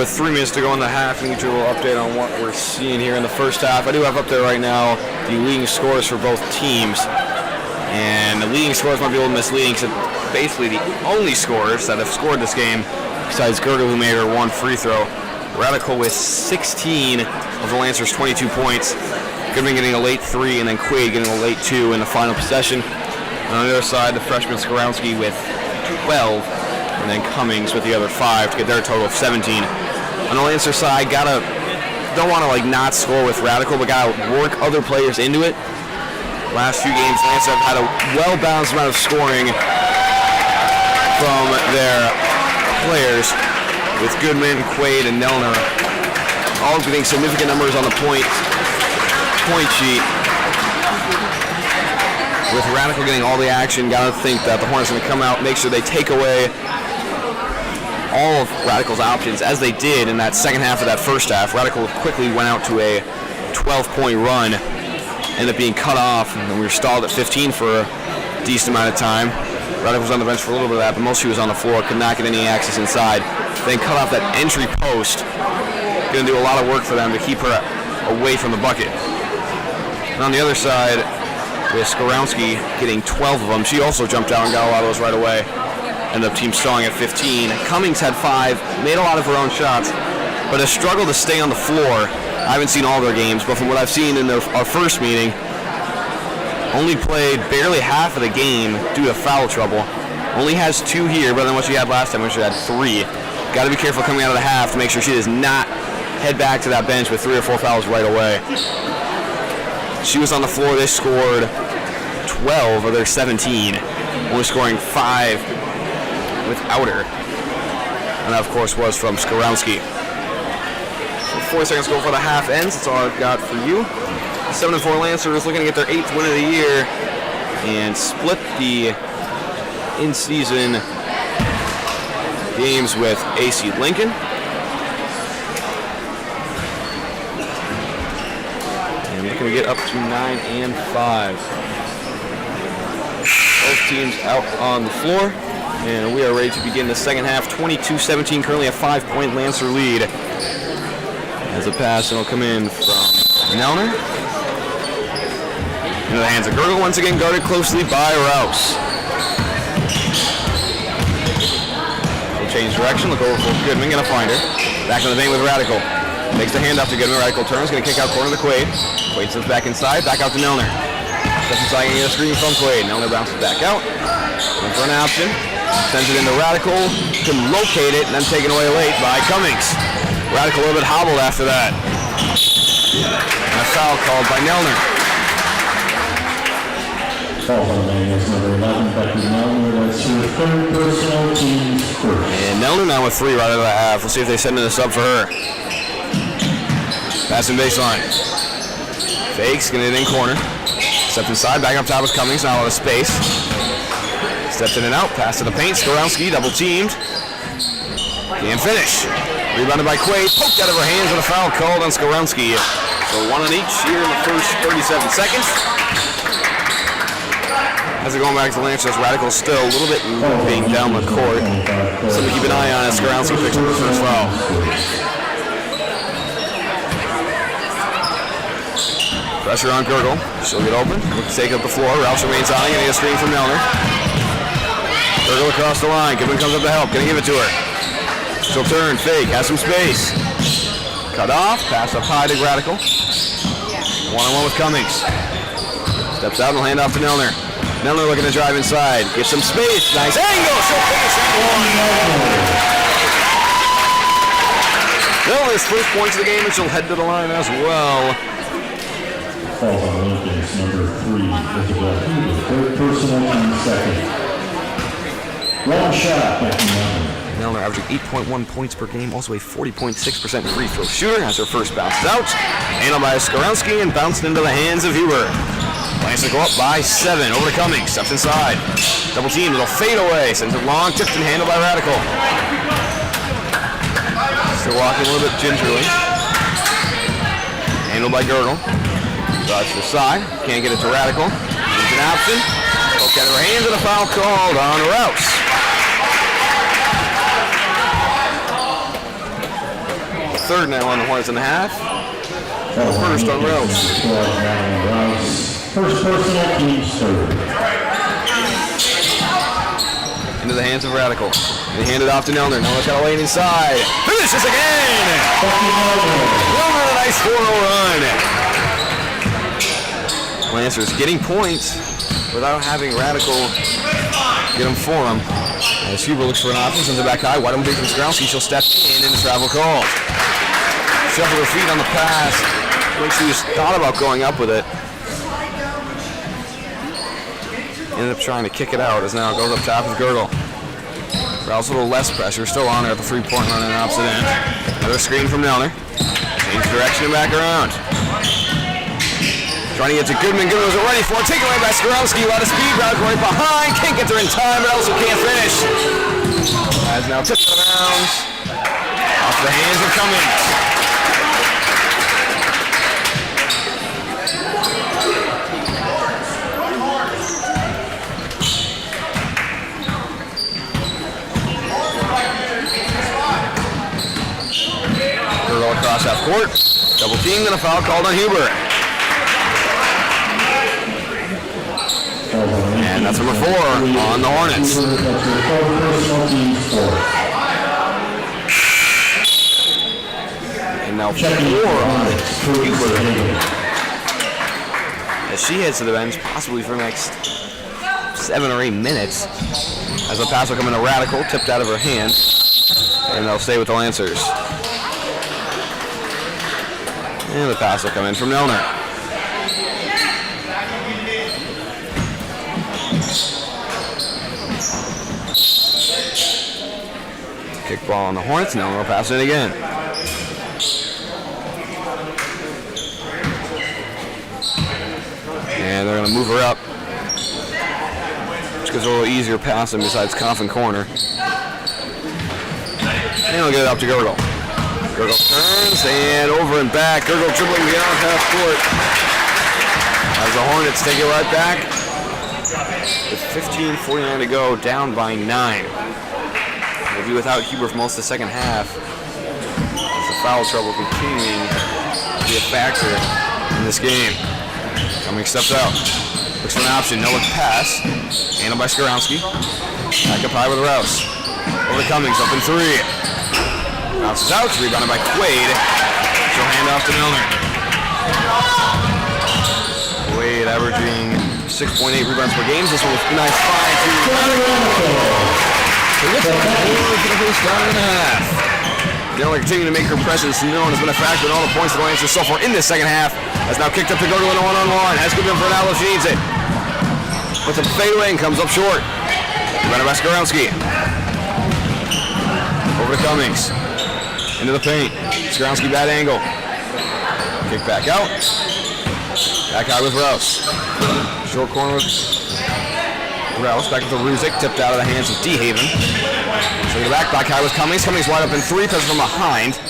Speaker 2: with 3 minutes to go in the half, and get you a little update on what we're seeing here in the first half. I do have up there right now the leading scores for both teams. And the leading scores might be a little misleading because basically the only scorers that have scored this game, besides Gergel, who made her 1 free throw, Radical with 16 of the Lancers' 22 points. Goodman getting a late 3, and then Quaid getting a late 2 in the final possession. And on the other side, the freshman Skorowski with 12, and then Cummings with the other 5 to get their total of 17. On the Lancer side, don't want to not score with Radical, but gotta work other players into it. Last few games, Lancer have had a well-balanced amount of scoring from their players, with Goodman, Quaid, and Nelner all getting significant numbers on the point sheet. With Radical getting all the action, gotta think that the Hornets are going to come out, make sure they take away all of Radical's options, as they did in that second half of that first half. Radical quickly went out to a 12-point run, ended up being cut off, and we were stalled at 15 for a decent amount of time. Radical was on the bench for a little bit of that, but most she was on the floor, could not get any access inside. Then cut off that entry post. Going to do a lot of work for them to keep her away from the bucket. And on the other side, with Skorowski getting 12 of them, she also jumped out and got a lot of those right away. Ended up team stalling at 15. Cummings had 5, made a lot of her own shots, but has struggled to stay on the floor. I haven't seen all their games, but from what I've seen in our first meeting, only played barely half of the game due to foul trouble. Only has 2 here, better than what she had last time, when she had 3. Got to be careful coming out of the half to make sure she does not head back to that bench with 3 or 4 fouls right away. She was on the floor. They scored 12 of their 17, only scoring 5 without her. And that, of course, was from Skorowski. 4 seconds to go for the half ends. That's all I've got for you. 7-4 Lancers looking to get their 8th win of the year and split the in-season games with AC Lincoln. And looking to get up to 9-5. Both teams out on the floor, and we are ready to begin the second half. 22-17, currently a 5-point Lancer lead. As a pass, it'll come in from Nelner. Into the hands of Gergel, once again guarded closely by Rouse. We'll change direction, look over for Goodman, gonna find her. Back in the vein with Radical. Takes the handoff to Goodman, Radical turns, gonna kick out corner to Quaid. Quaid slips back inside, back out to Nelner. Steps inside, gonna get a screen from Quaid. Nelner bounces back out. Looking for an option. Sends it into Radical, can locate it, and then taken away late by Cummings. Radical a little bit hobbled after that. And a foul called by Nelner.
Speaker 1: Foul on number 11, Becky Nelner. That's her 3rd personal, team's 1st.
Speaker 2: And Nelner now with 3 right out of the half. We'll see if they send in a sub for her. Passing baseline. Fakes, gonna get in corner. Steps inside, back up top with Cummings, now out of space. Steps in and out, pass to the paint. Skorowski double teamed. Can't finish. Rebounded by Quaid, poked out of her hands, and a foul called on Skorowski. So 1 on each here in the first 37 seconds. As they're going back to Lancers, Radical still a little bit moving down the court. Something to keep an eye on as Skorowski picks up the first foul. Pressure on Gergel. She'll get open. Look to take up the floor. Rouse remains on. Gonna get a screen from Nelner. Gergel across the line. Goodman comes up to help. Gonna give it to her. She'll turn, fake, has some space. Cut off, pass up high to Radical. 1-on-1 with Cummings. Steps out and will hand off to Nelner. Nelner looking to drive inside. Get some space, nice angle, she'll finish at 1. Nelner's first points of the game, and she'll head to the line as well.
Speaker 1: Falls on Lincoln's number 3, Isabel Hoover, 3rd personal, and 2nd. Long shot, Becky Nelner.
Speaker 2: Nelner averaging 8.1 points per game, also a 40.6% free throw shooter as her first bounces out. Handled by Skorowski and bounced into the hands of Huber. Plans to go up by 7. Over to Cummings, steps inside. Double team, it'll fade away. Sends it long, tipped and handled by Radical. Still walking a little bit gingerly. Handled by Gergel. Drives to the side, can't get it to Radical. Needs an option. Poke out of her hands and a foul called on Rouse. third now on the Hornets in the half. First on Rouse.
Speaker 1: First personal, team's third.
Speaker 2: Into the hands of Radical. They hand it off to Nelner. Nelner's got a lane inside. Finishes again! Nelner, a nice 4-0 run. Lancers getting points without having Radical get them for them. As Huber looks for an option, sends it back high. Wide open from Skrowski. She'll step in and the travel called. Shuffle her feet on the pass. When she just thought about going up with it. Ended up trying to kick it out as now it goes up top with Girdle. Rouse a little less pressure. Still on her at the 3-point run in the opposite end. Another screen from Nelner. Change direction and back around. Trying to get to Goodman. Goodman was ready for it. Taken away by Skrowski. A lot of speed. Radical right behind. Can't get there in time, but also can't finish. As now tipped out of bounds. Off the hands of Cummings. Girdle across half court. Double team and a foul called on Huber. And that's number 4 on the Hornets. And now 4 on Huber. As she heads to the bench, possibly for the next 7 or 8 minutes. As the pass will come in a Radical, tipped out of her hand. And they'll stay with the Lancers. And the pass will come in from Nelner. Kick ball on the Hornets. Nelner will pass it again. And they're going to move her up. Which gives her a little easier passing besides Coffin corner. And they'll get it up to Girdle. Girdle turns and over and back. Girdle dribbling beyond half court. As the Hornets take it right back. With 15:49 to go, down by 9. They'll be without Huber for most of the second half. As the foul trouble continuing to be a factor in this game. Cummings steps out. Looks for an option. No look pass. Handled by Skrowski. Back up high with Rouse. Over to Cummings. Up in 3. Bounces out, rebounded by Quaid. She'll hand off to Milner. Quaid averaging 6.8 rebounds per game. This one was a nice 5-2. For the first round and a half. Milner continuing to make her presence known has been a factor in all the points of the Lancers so far in this second half. Has now kicked up to Girdle in a one-on-one. Has Goodman for an outlet if she needs it. Puts a fadeaway and comes up short. Rebounded by Skrowski. Over to Cummings. Into the paint. Skrowski bad angle. Kick back out. Back high with Rouse. Short corner with Rouse. Back with the Ruzick. Tipped out of the hands of DeHaven. So the back high with Cummings. Cummings wide open 3. Passes from behind.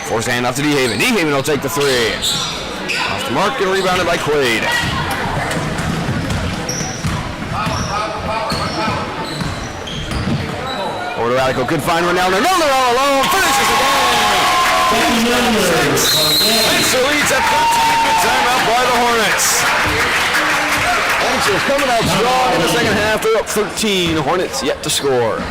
Speaker 2: Forced hand off to DeHaven. DeHaven will take the 3. Off the mark and rebounded by Quaid. Over to Radical, good find for Nelner. Nelner all alone, finishes again. 6. Leinster leads at 13. Good timeout by the Hornets. Lancers coming out strong in the second half. They're up 13. Hornets yet to score.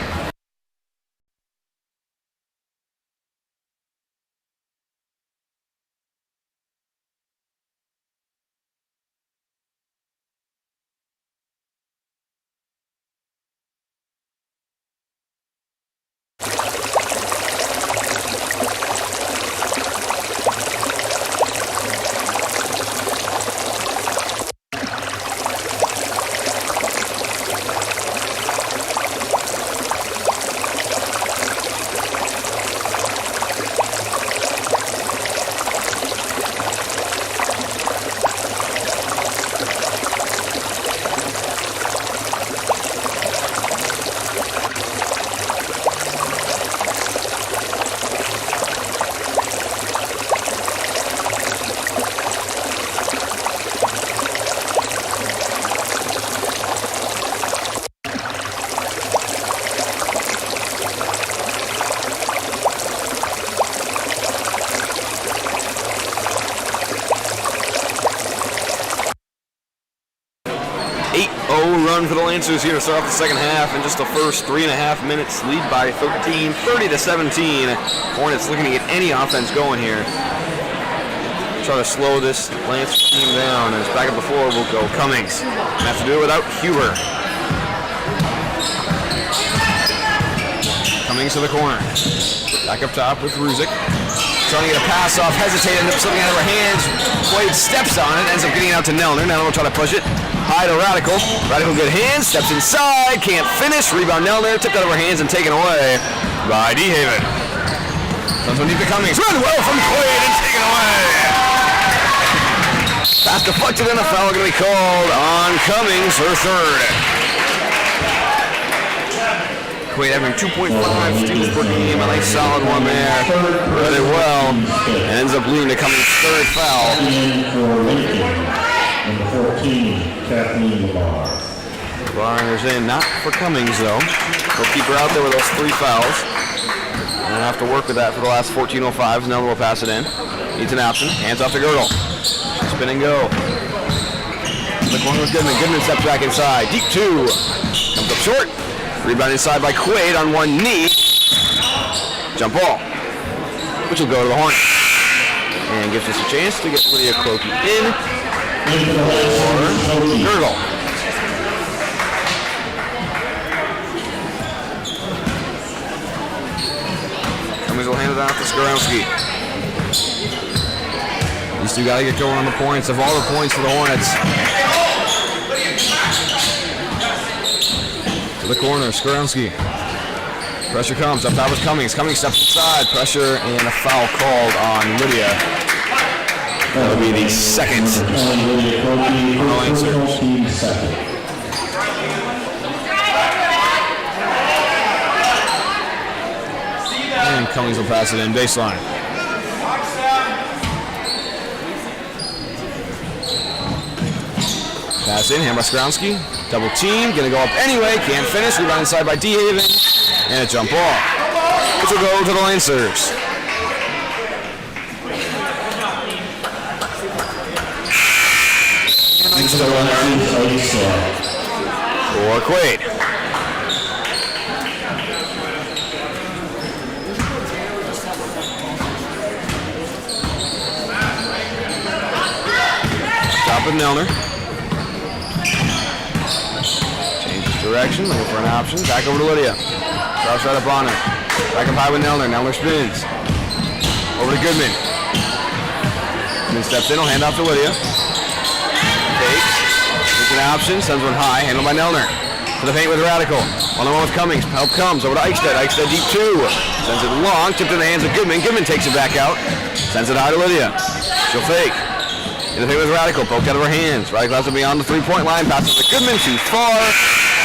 Speaker 2: run for the Lancers here to start off the second half. In just the first 3.5 minutes, lead by 13, 30-17. Hornets looking to get any offense going here. Try to slow this Lancers team down. As back up the floor will go Cummings. And have to do it without Huber. Cummings to the corner. Back up top with Ruzic. Trying to get a pass off, hesitated, ends up slipping out of her hands. Wade steps on it, ends up getting it out to Nelner. Nelner will try to push it. High to Radical. Radical good hands, steps inside, can't finish. Rebound Nelner, tipped out of her hands and taken away by DeHaven. Comes underneath the Cummings. Run well from Quaid and taken away. Pass deflected and a foul going to be called on Cummings, her third. Quaid having 2.5 steals per game, a nice solid one there. Read it well, and ends up leading to Cummings' third foul.
Speaker 1: Number 14, Kathleen Lamar.
Speaker 2: Barner's in, not for Cummings though. They'll keep her out there with those 3 fouls. And they'll have to work with that for the last 14:05. Nelson will pass it in. Needs an option, hands off to Girdle. Spin and go. The corner with Goodman. Goodman steps back inside. Deep 2. Comes up short. Rebound inside by Quaid on one knee. Jump ball, which will go to the Hornets. And gives us a chance to get Lydia Clokey in for Girdle. Cummings will hand it off to Skorowski. These two got to get going on the points. Of all the points for the Hornets. The corner, Skorowski. Pressure comes, up top with Cummings. Cummings steps inside, pressure, and a foul called on Lydia. That'll be the second on the Lancers. And Cummings will pass it in baseline. Pass in, hand by Skorowski. Double team, gonna go up anyway, can't finish. Rebound inside by DeHaven, and a jump ball, which will go to the Lancers. And still in there for Quaid. Top with Nelner. Direction, looking for an option. Back over to Lydia. Cross right up on her. Back up high with Nelner. Nelner spins. Over to Goodman. Goodman steps in. He'll hand off to Lydia. Fakes. Gets an option. Sends one high. Handled by Nelner. To the paint with Radical. One-on-one with Cummings. Help comes. Over to Eichstedt. Eichstedt deep 2. Sends it long. Tipped in the hands of Goodman. Goodman takes it back out. Sends it high to Lydia. She'll fake. In the paint with Radical. Poked out of her hands. Radical has to be on the 3-point line. Passes to Goodman. Too far.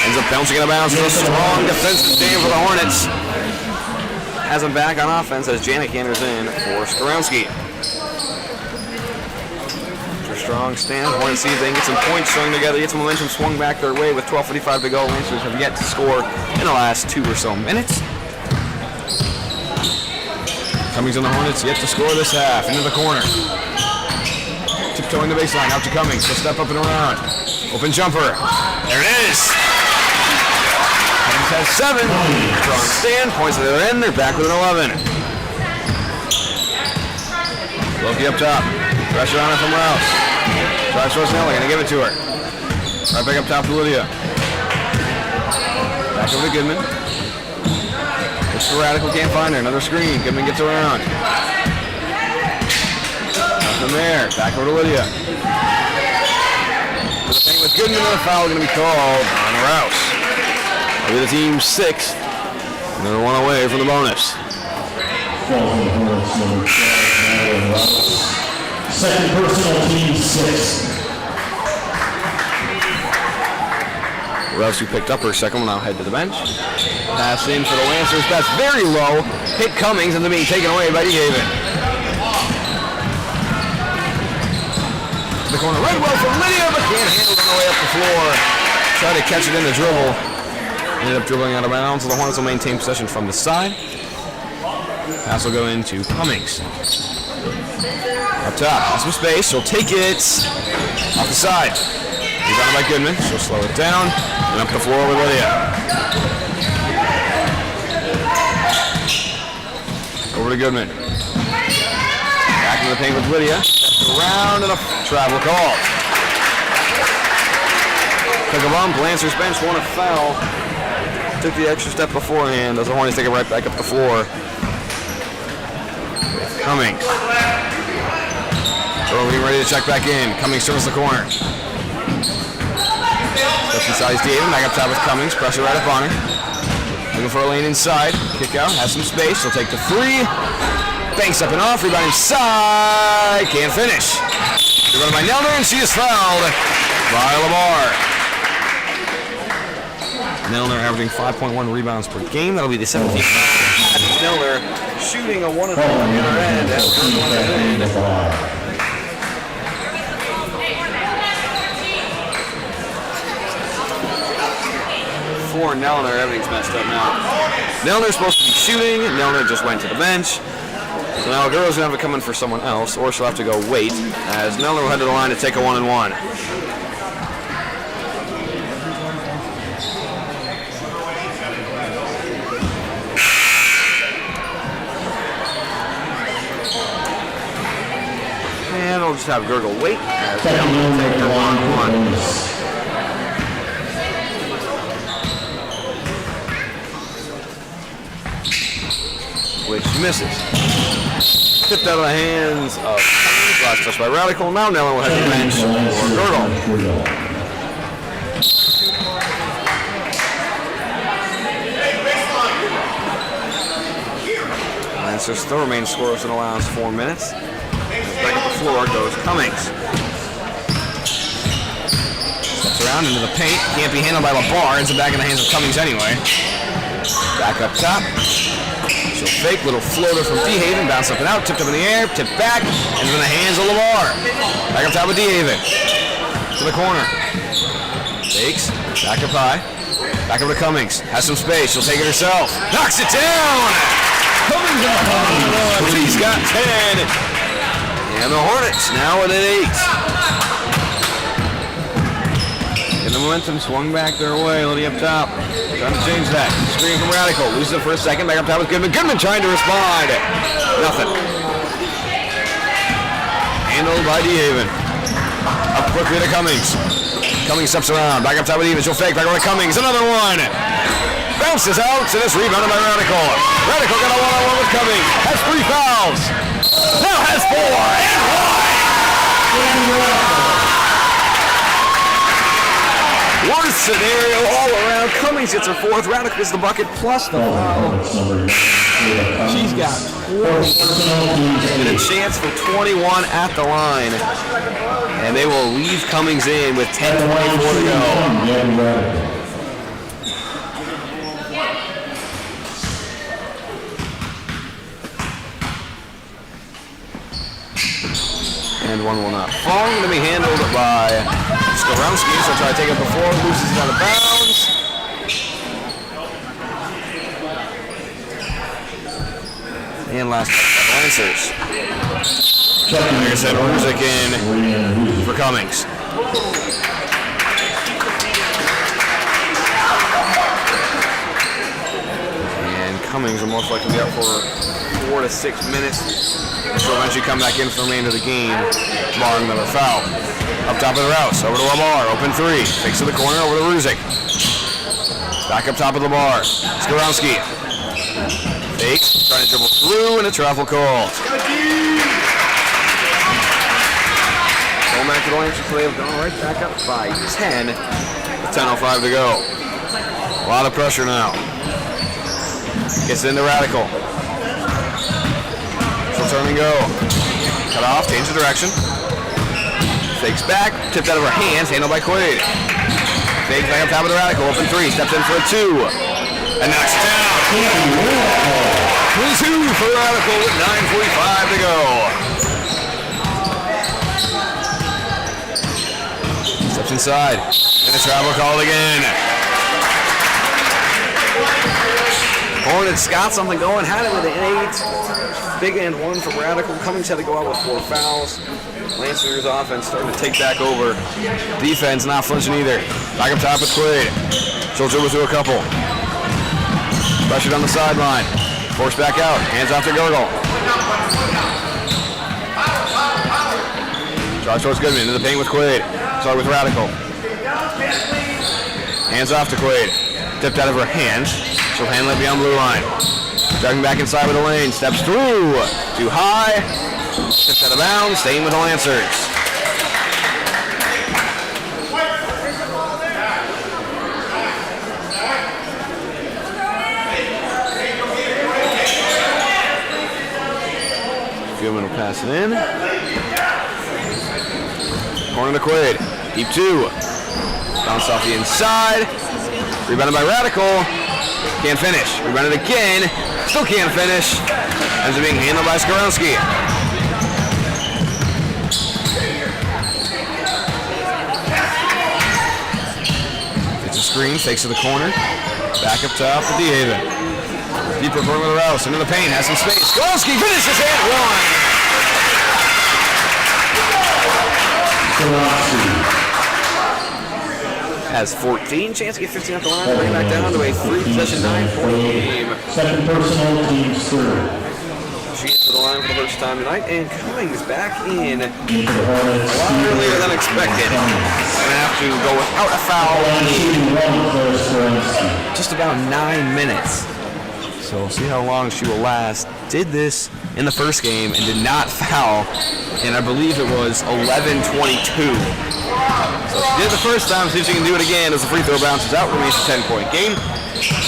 Speaker 2: Ends up bouncing out of bounds. A strong defensive stand for the Hornets. Has him back on offense as Janik enters in for Skorowski. After a strong stand, Hornets see if they can get some points strung together, get some momentum swung back their way with 12:55 to go. Lancers have yet to score in the last 2 or so minutes. Cummings on the Hornets, yet to score this half. Into the corner. Tiptoeing the baseline, out to Cummings. She'll step up and around. Open jumper. There it is. Has 7. Strong stand. Points at the other end. They're back with an 11. Loki up top. Pressure on her from Rouse. Drives towards Nelly. Gonna give it to her. Right back up top to Lydia. Back over to Goodman. Looks for Radical. Can't find her. Another screen. Goodman gets around. Nothing there. Back over to Lydia. The thing with Goodman and a foul going to be called on Rouse. It'll be the team's 6th. And they're 1 away from the bonus.
Speaker 1: Second personal, team 6.
Speaker 2: Rouse, who picked up her second, will now head to the bench. Pass in for the Lancers. That's very low. Hit Cummings and then being taken away by DeHaven. The corner right well from Lydia, but can't handle it on the way up the floor. Try to catch it in the dribble. Ended up dribbling out of bounds, so the Hornets will maintain possession from the side. Pass will go into Cummings. Up top, has some space. She'll take it off the side. Rebounded by Goodman. She'll slow it down. And up the floor with Lydia. Over to Goodman. Back into the paint with Lydia. Around and a travel call. Took a bump. Lancers bench won a foul. Took the extra step beforehand. As the Hornets take it right back up the floor. Cummings. So we're ready to check back in. Cummings turns the corner. Steps inside David. Back up top with Cummings. Pressure right up on her. Looking for a lane inside. Kick out. Has some space. She'll take the three. Banks up and off. Rebound inside. Can't finish. Rebounded by Nelner, and she is fouled by Lamar. Nelner averaging 5.1 rebounds per game. That'll be the 17th. Nelner shooting a 1-1 in her end. That's her one end. For Nelner, everything's messed up now. Nelner's supposed to be shooting. Nelner just went to the bench. So now a girl's going to have to come in for someone else, or she'll have to go wait, as Nelner will head to the line to take a 1-on-1. And we'll just have Gurgle wait, as Nelner will take her 1-on-1. Which misses. Tipped out of the hands of Cummings. Last touch by Radical. Now Neller will head to the bench for Girdle. Lancers still remain scoreless in the last 4 minutes. Back up the floor goes Cummings. Steps around into the paint. Can't be handled by LaBar. Ends up back in the hands of Cummings anyway. Back up top. She'll fake, little floater from DeHaven, bounce up and out, tipped up in the air, tipped back, and in the hands of Lamar. Back up top of DeHaven. To the corner. Fakes, back up high. Back up to Cummings. Has some space, she'll take it herself. Knocks it down! Cummings on the She's got 10. And the Hornets now within 8. And the momentum swung back their way, Lydia up top. Trying to change that. Screen from Radical. Loses it for a second. Back up top with Goodman. Goodman trying to respond. Nothing. Handled by DeHaven. Up quickly to Cummings. Cummings steps around. Back up top with Even. She'll fake. Back over to Cummings. Another one. Bounces out. And it's rebounded by Radical. Radical got a one-on-one with Cummings. Has 3 fouls. Now has 4. And 1. Worst scenario all around. Cummings gets her 4th. Radical gets the bucket plus the foul. She's got 20 and a chance for 21 at the line. And they will leave Cummings in with 10:24 to go. And one will not fall. Going to be handled by Skorowski. So try to take it before, loses it out of bounds. And last Lancers. Like I said, Ruzick in for Cummings. And Cummings will most likely be out for 4 to 6 minutes. She'll eventually come back in for the remainder of the game, barring another foul. Up top of the Rouse, over to Lamar, open 3. Takes to the corner, over to Ruzick. Back up top of the bar. Skorowski. Fakes, trying to dribble through, and a travel call. Going back to the Lancers, so they have gone right back up by 10. With 10:05 to go. A lot of pressure now. Gets it into Radical. Turn and go. Cut off, change the direction. Fakes back, tipped out of her hands, handled by Quaid. Fakes back up top of the Radical, open 3, steps in for a 2. And knocks it down. 3-2 for Radical with 9:45 to go. Steps inside, and the travel called again. Hornets got something going, had it with an 8. Big and 1 from Radical. Cummings had to go out with 4 fouls. Lancers offense starting to take back over. Defense not flinching either. Back up top with Quaid. She'll dribble through a couple. Pressured on the sideline. Forced back out. Hands off to Gurgle. Drives towards Goodman. Into the paint with Quaid. Start with Radical. Hands off to Quaid. Tipped out of her hands. She'll handle it beyond blue line. Driving back inside with the lane. Steps through. Too high. Tipped out of bounds. Staying with the Lancers. Goodman will pass it in. Corner to Quaid. Deep 2. Bounce off the inside. Rebounded by Radical. Can't finish. Rebounded again. Still can't finish. Ends up being handled by Skorowski. Gets a screen. Takes to the corner. Back up top for DeHaven. Deeper corner with Rouse. Into the paint. Has some space. Skorowski finishes and 1. Has 14, chance to get 15 off the line, bring it back down to a 3-possession 9-point game.
Speaker 1: Second personal, team's third.
Speaker 2: She gets to the line for the first time tonight, and Cummings back in a lot earlier than expected. Gonna have to go without a foul in just about 9 minutes. So we'll see how long she will last. Did this in the first game and did not foul, and I believe it was 11:22. So she did it the first time, see if she can do it again as the free throw bounces out. Remains a 10-point game.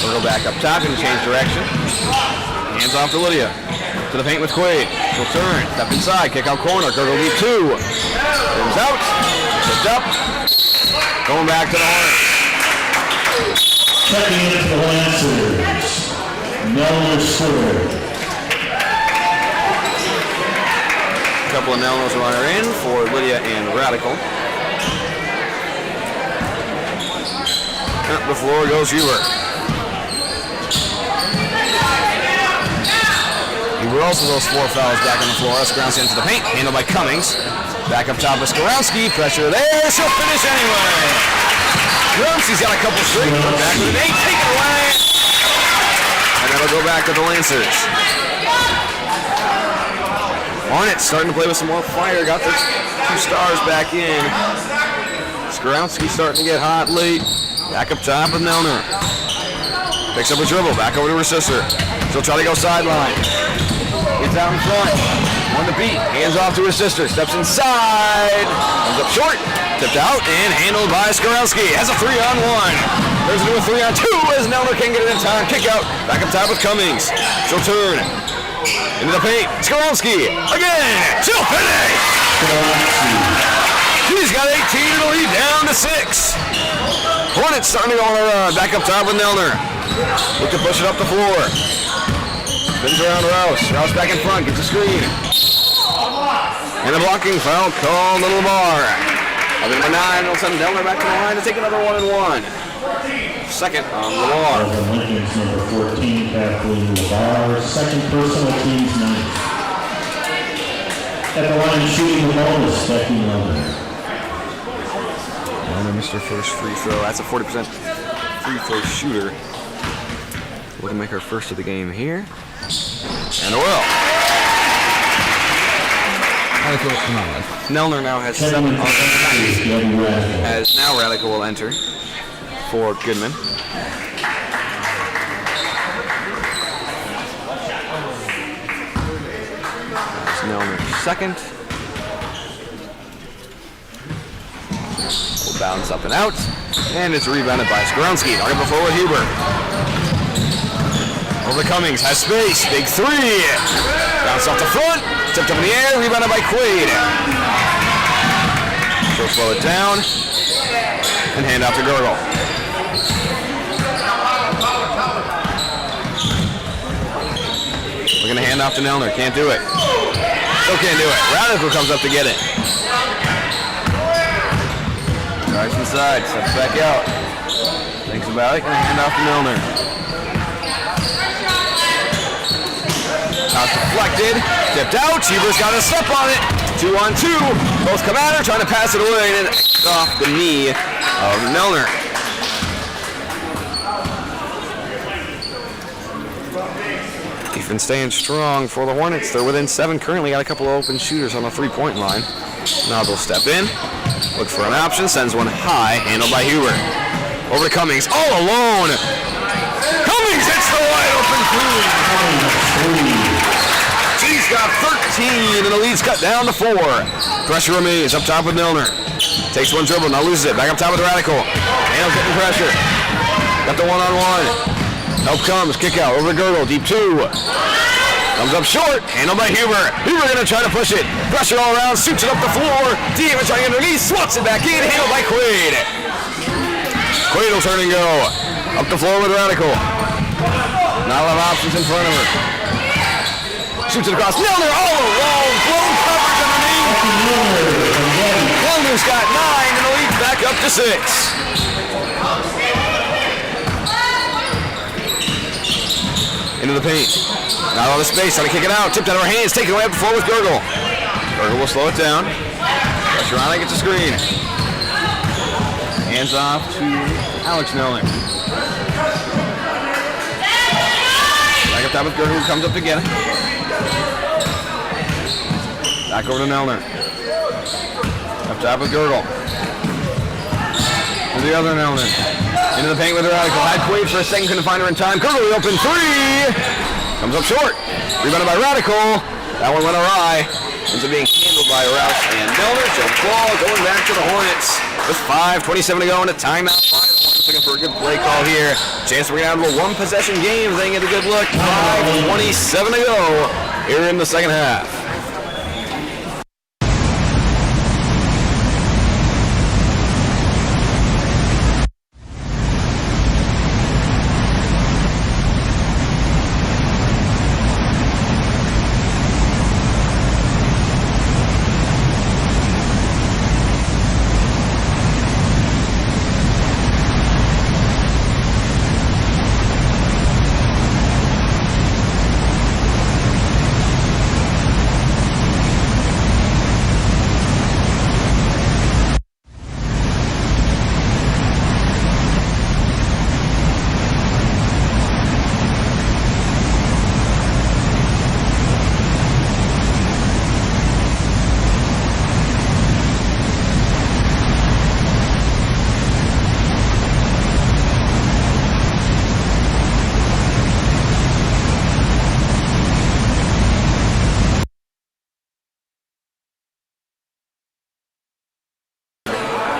Speaker 2: We'll go back up top and change direction. Hands off to Lydia. To the paint with Quaid. She'll turn, step inside, kick out corner. Gurgle lead 2. Comes out, picked up. Going back to the Hornets.
Speaker 1: Checking in for the Lancers. Mellor scored.
Speaker 2: A couple of Nelnos are in for Lydia and Radical. Up the floor goes Huber. Huber also those 4 fouls back on the floor. Skorowski into the paint, handled by Cummings. Back up top of Skorowski, pressure there, she'll finish anyway. Skorowski's got a couple straight, back with an 8, take it away. And that'll go back to the Lancers. Hornets starting to play with some more fire, got their 2 stars back in. Skorowski starting to get hot late. Back up top with Milner. Picks up a dribble, back over to her sister. She'll try to go sideline. Gets out in front. 1 to beat. Hands off to her sister. Steps inside. Comes up short. Tipped out and handled by Skorowski. Has a 3-on-1. There's a new 3-on-2 as Milner can't get it in time. Kick out. Back up top with Cummings. She'll turn. Into the paint. Skorowski. Again. She'll finish. She's got 18 to lead down to 6. Hornets starting to go on a run. Back up top with Milner. Look to push it up the floor. Spins around Rouse. Rouse back in front. Gets a screen. And a blocking foul called on Lamar. Number 9 will send Milner back to the line to take another 1-and-1. Second on Lamar.
Speaker 1: Lincoln's number 14, Kathleen Lamar. Second personal, team's 9th. At the line shooting the bonus, Becky Milner.
Speaker 2: Missed her first free throw. That's a 40% free throw shooter. Looking to make her first of the game here. And a will. Milner now has 7 on as now Radical will enter for Goodman. That's Milner second. Will bounce up and out. And it's rebounded by Skorowski. Target before with Huber. Over to Cummings. Has space. Big 3. Bounce off the front. Tipped up in the air. Rebounded by Quaid. She'll slow it down. And hand off to Gurgle. We're going to hand off to Milner. Can't do it. Still can't do it. Radical comes up to get it. Drives inside. Steps back out. Thinks about it. Going to hand off to Milner. Pass deflected. Tipped out. Cheever's got a step on it. 2-on-2. Both come at her, trying to pass it away, and it's off the knee of Milner. Defense staying strong for the Hornets. They're within 7 currently. Got a couple of open shooters on the 3-point line. Now they'll step in. Look for an option. Sends one high. Handled by Huber. Over to Cummings. All alone. Cummings hits the wide open three. She's got 13, and the lead's cut down to 4. Pressure remains up top with Milner. Takes one dribble. Now loses it. Back up top with Radical. Handles getting pressure. Got the one-on-one. Help comes, kick out, over to Girdle, deep 2. Comes up short, handled by Huber. Huber gonna try to push it. Pressure all around, shoots it up the floor. Davis trying underneath, swats it back in, handled by Quaid. Quaid will turn and go. Up the floor with Radical. Not a lot of options in front of her. Shoots it across, Milner all alone, blown coverage underneath. Milner's got 9, and the lead's back up to 6. Into the paint. Not all the space, trying to kick it out. Tipped out of her hands, taken away up the floor with Gurgle. Gurgle will slow it down. Pressure on it, gets a screen. Hands off to Alex Milner. Back up top with Gurgle, who comes up to get it. Back over to Milner. Up top with Gurgle. To the other Milner. Into the paint with Radical. Had Quaid for a second, couldn't find her in time. Gurgle open 3. Comes up short. Rebounded by Radical. That one went awry. Ends up being handled by Rouse and Milner. So ball going back to the Hornets with 5:27 to go in a timeout. The Hornets looking for a good play call here. Chance to bring down to a 1-possession game. They get a good look. 5:27 to go here in the second half.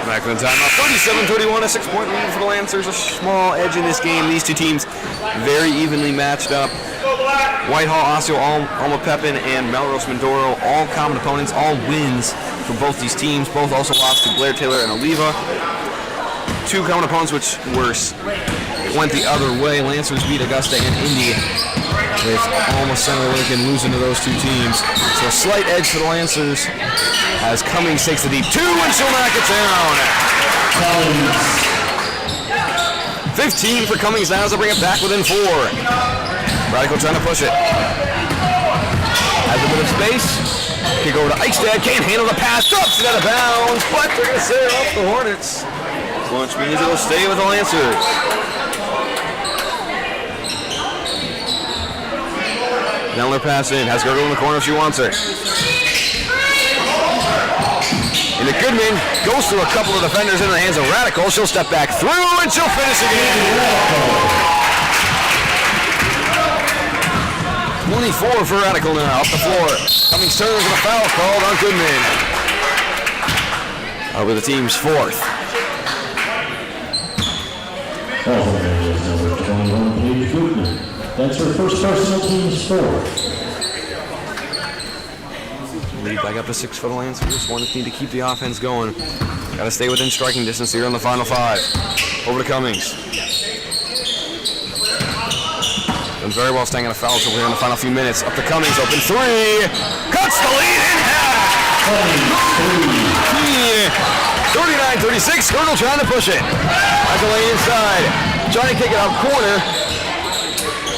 Speaker 2: Back in the timeout. 37-31, a 6-point lead for the Lancers. A small edge in this game. These two teams very evenly matched up. Whitehall, Osseo, Alma Pepin, and Melrose Mindoro, all common opponents, all wins for both these teams. Both also lost to Blair Taylor and Oliva. Two common opponents which went the other way. Lancers beat Augusta and Indy, with Alma Center Lincoln losing to those two teams. So a slight edge for the Lancers as Cummings takes the deep 2 and she'll knock it down. 15 for Cummings now as they bring it back within 4. Radical trying to push it. Has a bit of space. Kick over to Eichstad. Can't handle the pass. Drops it out of bounds. But they're going to say off the Hornets, which means it'll stay with the Lancers. Milner pass in. Has Gurgle in the corner if she wants her. And the Goodman goes through a couple of defenders in the hands of Radical. She'll step back through and she'll finish again. 24 for Radical now, off the floor. Cummings turns and a foul called on Goodman. Over the team's 4th.
Speaker 1: Number 21, Paige Goodman. That's her first personal team's 4.
Speaker 2: Lead back up to 6 for the Lancers. Hornets need to keep the offense going. Got to stay within striking distance here in the final 5. Over to Cummings. Done very well staying on a foul trouble here in the final few minutes. Up to Cummings, open 3. Cuts the lead in half. 39-36. Girdle trying to push it. Back the lane inside. Trying to kick it out corner.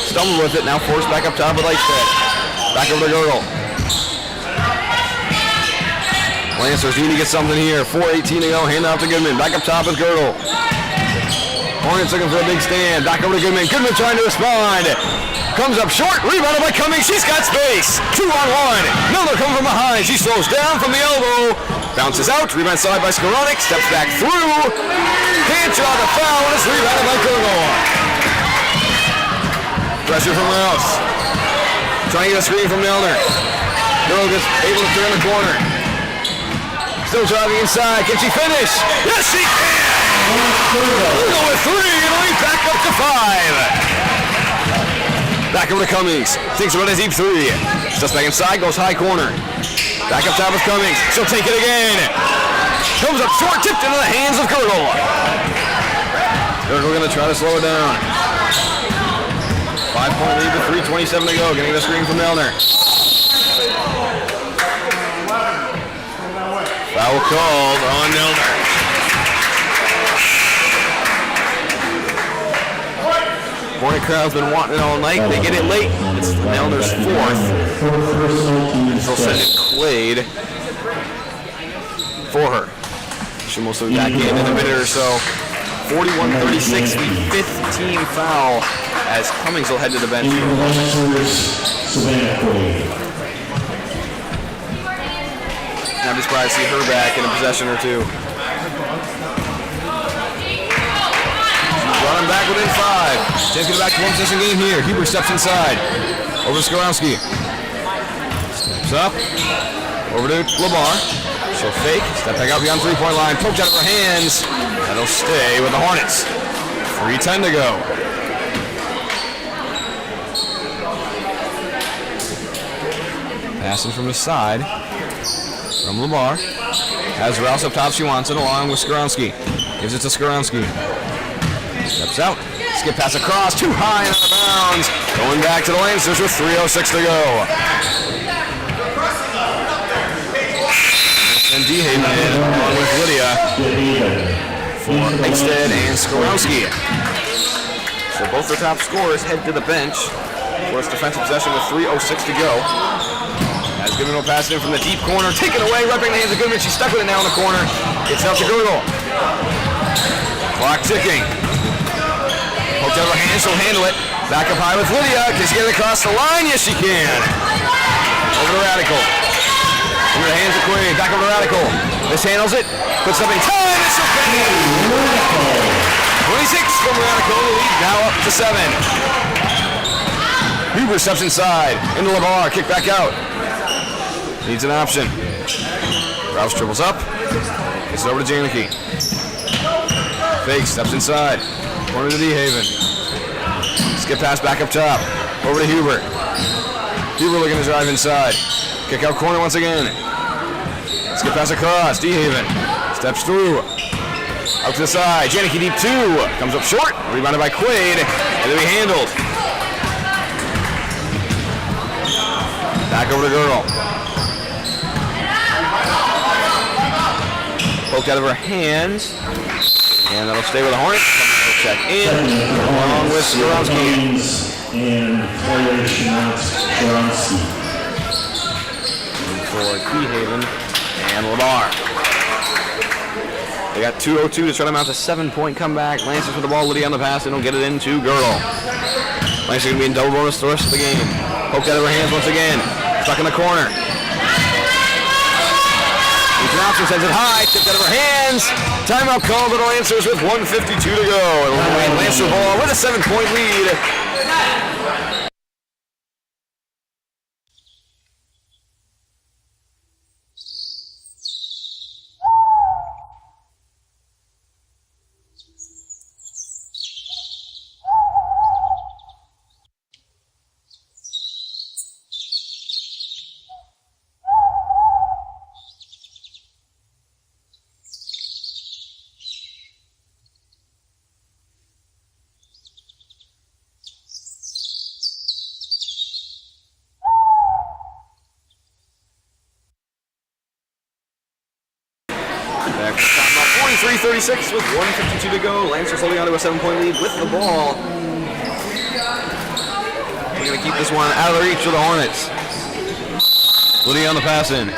Speaker 2: Stumbled with it. Now forced back up top with Eichstadt. Back over to Girdle. Lancers need to get something here. 4:18 to go. Hand off to Goodman. Back up top with Girdle. Hornets looking for a big stand. Back over to Goodman. Goodman trying to respond. Comes up short. Rebounded by Cummings. She's got space. 2-on-1. Miller coming from behind. She slows down from the elbow. Bounces out. Rebound side by Skoronik. Steps back through. Can't draw the foul. And it's rebounded by Girdle. Pressure from Rouse. Trying to get a screen from Milner. Girdle gets able to turn the corner. Still driving inside. Can she finish? Yes, she can! Girdle with 3 and lead back up to 5. Back over to Cummings. Thinks about a deep 3. Just back inside, goes high corner. Back up top with Cummings. She'll take it again. Comes up short, tipped into the hands of Girdle. Girdle gonna try to slow it down. 5-point lead with 3:27 to go. Getting the screen from Milner. Foul called on Milner. Hornet crowd's been wanting it all night. They get it late. It's Milner's 4th. And they'll send it Quaid for her. She'll most of back in a minute or so. 41-36, the 5th team foul as Cummings will head to the bench. I'd be surprised to see her back in a possession or two. Running back within 5. Chance to get back to one possession game here. Huber steps inside. Over to Skorowski. Steps up. Over to Labar. She'll fake. Step back out beyond 3-point line. Poked out of her hands. That'll stay with the Hornets. 3:10 to go. Passing from the side. From Labar. Has Rouse up top. She wants it along with Skorowski. Gives it to Skorowski. Steps out. Skip pass across. Too high and out of bounds. Going back to the Lancers with 3:06 to go. And DeHaven in along with Lydia for Eichstead and Skorowski. So both their top scorers head to the bench for its defensive possession with 3:06 to go. As Goodman will pass it in from the deep corner. Taken away, right back in the hands of Goodman. She's stuck with it now in the corner. Gets out to Girdle. Clock ticking. Poked out of her hand, she'll handle it. Back up high with Lydia. Can she get it across the line? Yes, she can. Over to Radical. Into the hands of Quaid. Back over to Radical. Mishandles it. Puts up in time. It's okay. 26 from Radical. The lead now up to 7. Huber steps inside. Into LeVar. Kick back out. Needs an option. Rouse dribbles up. Gets it over to Janicki. Fake. Steps inside. Corner to DeHaven. Skip pass back up top. Over to Huber. Huber looking to drive inside. Kick out corner once again. Skip pass across. DeHaven steps through. Out to the side. Janicki deep 2. Comes up short. Rebounded by Quaid. And then he handled. Back over to Girdle. Poked out of her hands. And that'll stay with the Hornets. Check in. Along with Skorowski.
Speaker 1: And player Skorowski.
Speaker 2: For DeHaven and Labar. They got 2:02 to try to mount a 7-point comeback. Lancers with the ball. Lydia on the pass. They don't get it into Girdle. Lancers going to be in double bonus the rest of the game. Poked out of her hands once again. Stuck in the corner. Johnson sends it high. Tipped out of her hands. Timeout called to the Lancers with 1:52 to go. It'll remain Lancer ball with a 7-point lead. Back to timeout, 43-36 with 1:52 to go. Lancers holding on to a 7-point lead with the ball. We're going to keep this one out of the reach of the Hornets. Lydia on the pass in.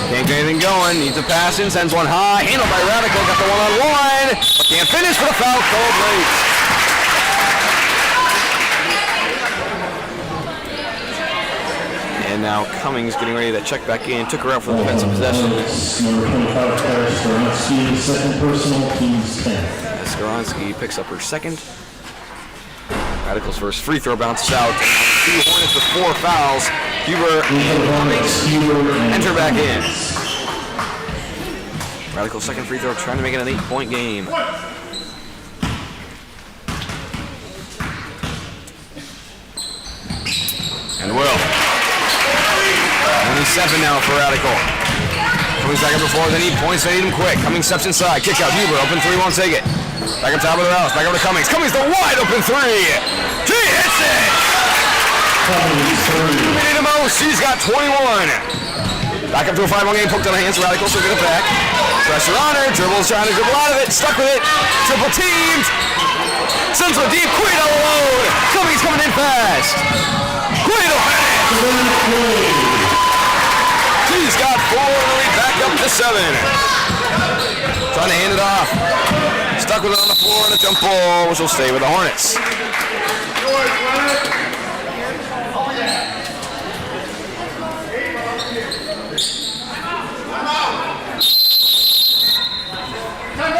Speaker 2: Can't get anything going. Needs a pass in. Sends one high. Handled by Radical. Got the one-on-one. But can't finish for the foul called late. And now Cummings getting ready to check back in. Took her out for the defensive possession.
Speaker 1: Number 25, Skoronsky, second personal, teams 10.
Speaker 2: Skoronsky picks up her second. Radical's first free throw bounces out. Two Hornets with 4 fouls. Huber and Cummings enter back in. Radical's second free throw, trying to make it an 8-point game. And will. 27 now for Radical. Cummings back up before, they need points, they need him quick. Cummings steps inside, kick out, Huber, open 3, won't take it. Back up top of the house, back over to Cummings. Cummings, the wide open 3. She hits it! We need the most, she's got 21. Back up to a 5-1 game, poked on the hands, Radical, she'll get it back. Pressure on her, dribbles, trying to dribble out of it, stuck with it. Triple teamed. Sends one deep, Quaid all alone. Cummings coming in fast. Quaid will finish. She's got 4, lead back up to 7. Trying to hand it off. Stuck with it on the floor and a jump ball, which will stay with the Hornets.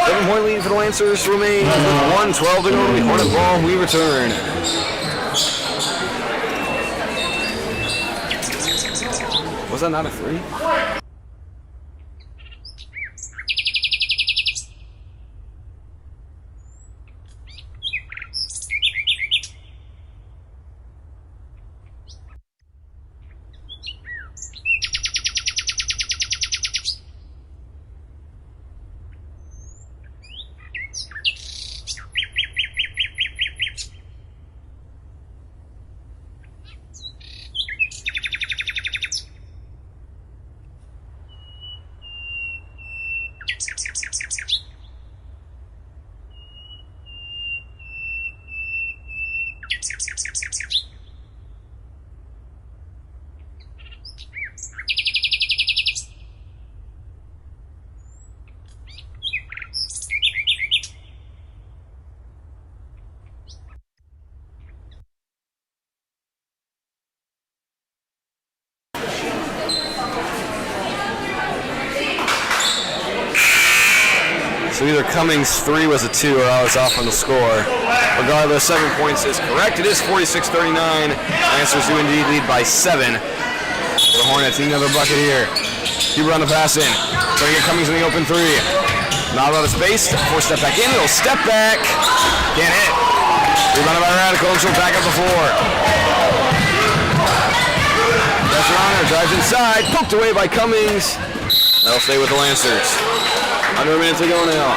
Speaker 2: Seven-point lead for the Lancers remains with 1:12 to go to the Hornet ball. We return. Was that not a 3? So either Cummings' 3 was a 2 or I was off on the score. Regardless, 7 points is correct. It is 46-39. Lancers do indeed lead by 7. The Hornets need another bucket here. Huber on the pass in. Trying to get Cummings in the open 3. Not a lot of space. 4-step back in. Little step back. Can't hit. Rebounded by Radical. She'll back up the floor. Pressure on her. Drives inside. Poked away by Cummings. That'll stay with the Lancers. Under a minute to go now.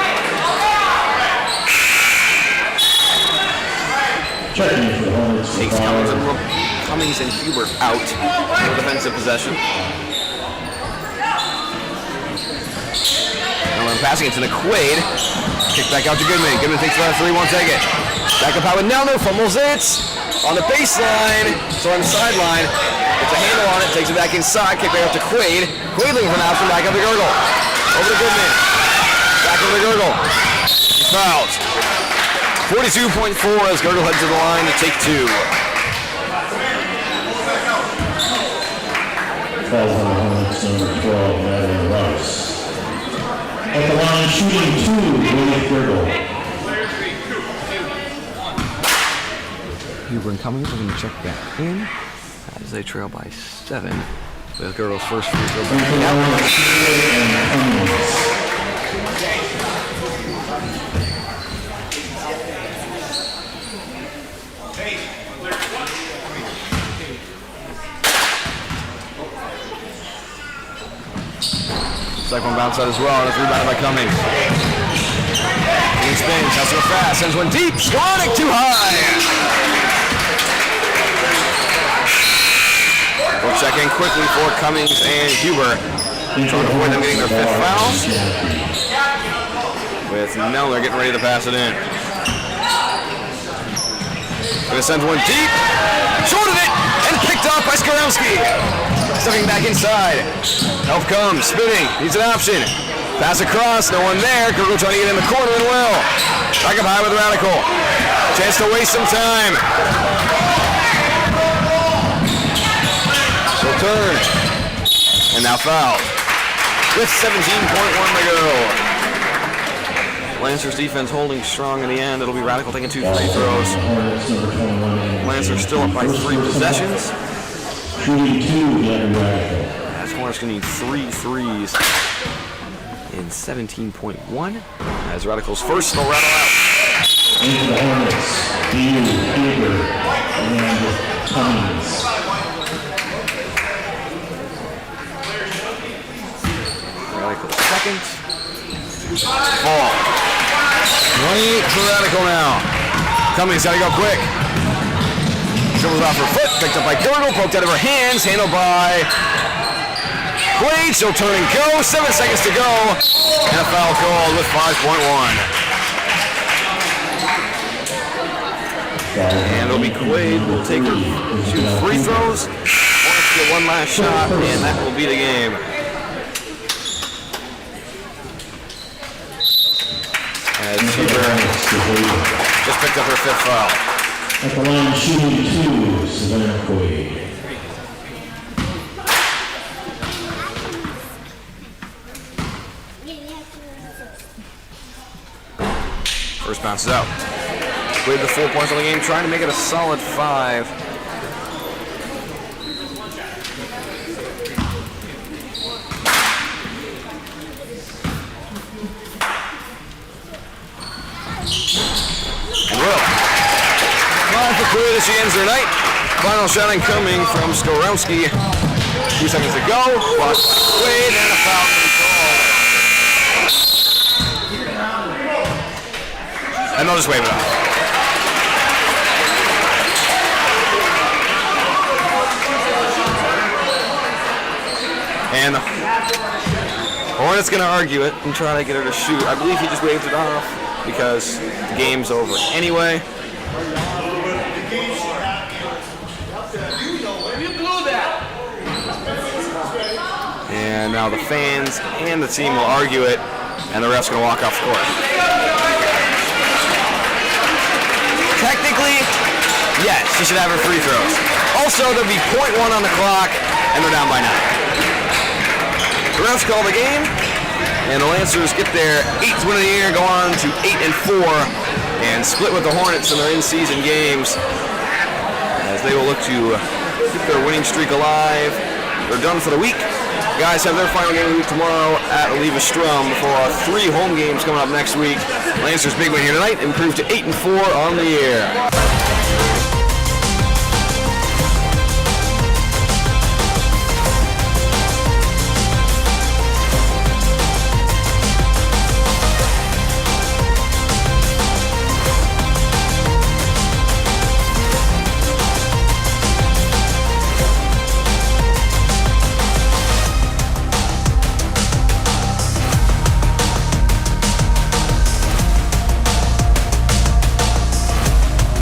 Speaker 2: Takes Cummings and Huber out for defensive possession. Now I'm passing it to McQuaid. Kick back out to Goodman. Goodman takes another 3, won't take it. Back up high with Nelner, fumbles it. On the baseline, so on the sideline. Gets a handle on it, takes it back inside. Kick back out to Quaid. Quaid looking for an option, back up to Gurgle. Over to Goodman. Back over to Gurgle. He fouls. 42.4 as Gurgle heads to the line to take 2.
Speaker 1: Fouls on the Hornets, number 12, Madeline Rouse. At the line, shooting 2, Willie Gurgle.
Speaker 2: Huber and Cummings are going to check back in as they trail by 7 with Gurgle's first free throw back out. Second one bounce out as well, and it's rebounded by Cummings. He spins, has to go fast, sends one deep, Skoronic too high. We'll check in quickly for Cummings and Huber. Trying to avoid them getting their 5th foul. With Nelner getting ready to pass it in. Gonna send one deep, shorted it, and picked blocked by Skorowski. Stepping back inside. Elf comes, spinning, needs an option. Pass across, no one there. Gurgle trying to get in the corner and will. Back up high with Radical. Chance to waste some time. So turn. And now foul. With 17.1 to go. Lancers defense holding strong in the end. It'll be Radical taking 2 free throws. Lancers still up by 3 possessions. As Hornets going to need 3 threes in 17.1. As Radical's first, they'll rattle out.
Speaker 1: Into the Hornets, Haber, and Cummings.
Speaker 2: Radical second. Ball. 28 for Radical now. Cummings got to go quick. Dribbles off her foot, picked up by Gurgle, poked out of her hands, handled by Quaid. She'll turn and go. 7 seconds to go. And a foul called with 5.1. And it'll be Quaid. We'll take her 2 free throws. Wants to get one last shot, and that will be the game. As Cheever just picked up her 5th foul.
Speaker 1: At the line shooting 2, Savannah Quaid.
Speaker 2: First bounces out. Quaid the 4 points on the game, trying to make it a solid 5. And will. 5 for Quaid as she ends her night. Final shot coming from Skorowski. 2 seconds to go. Blocked by Quaid and a foul called. And they'll just wave it off. And Hornets going to argue it and try to get her to shoot. I believe he just waved it off because the game's over anyway. And now the fans and the team will argue it, and the ref's going to walk off the court. Technically, yes, she should have her free throws. Also, there'll be .1 on the clock, and they're down by 9. The refs call the game, and the Lancers get their 8th win of the year, go on to 8-4, and split with the Hornets in their in-season games, as they will look to keep their winning streak alive. They're done for the week. Guys have their final game of the week tomorrow at Oliva Strum before 3 home games coming up next week. Lancers big win here tonight, improved to 8-4 on the year.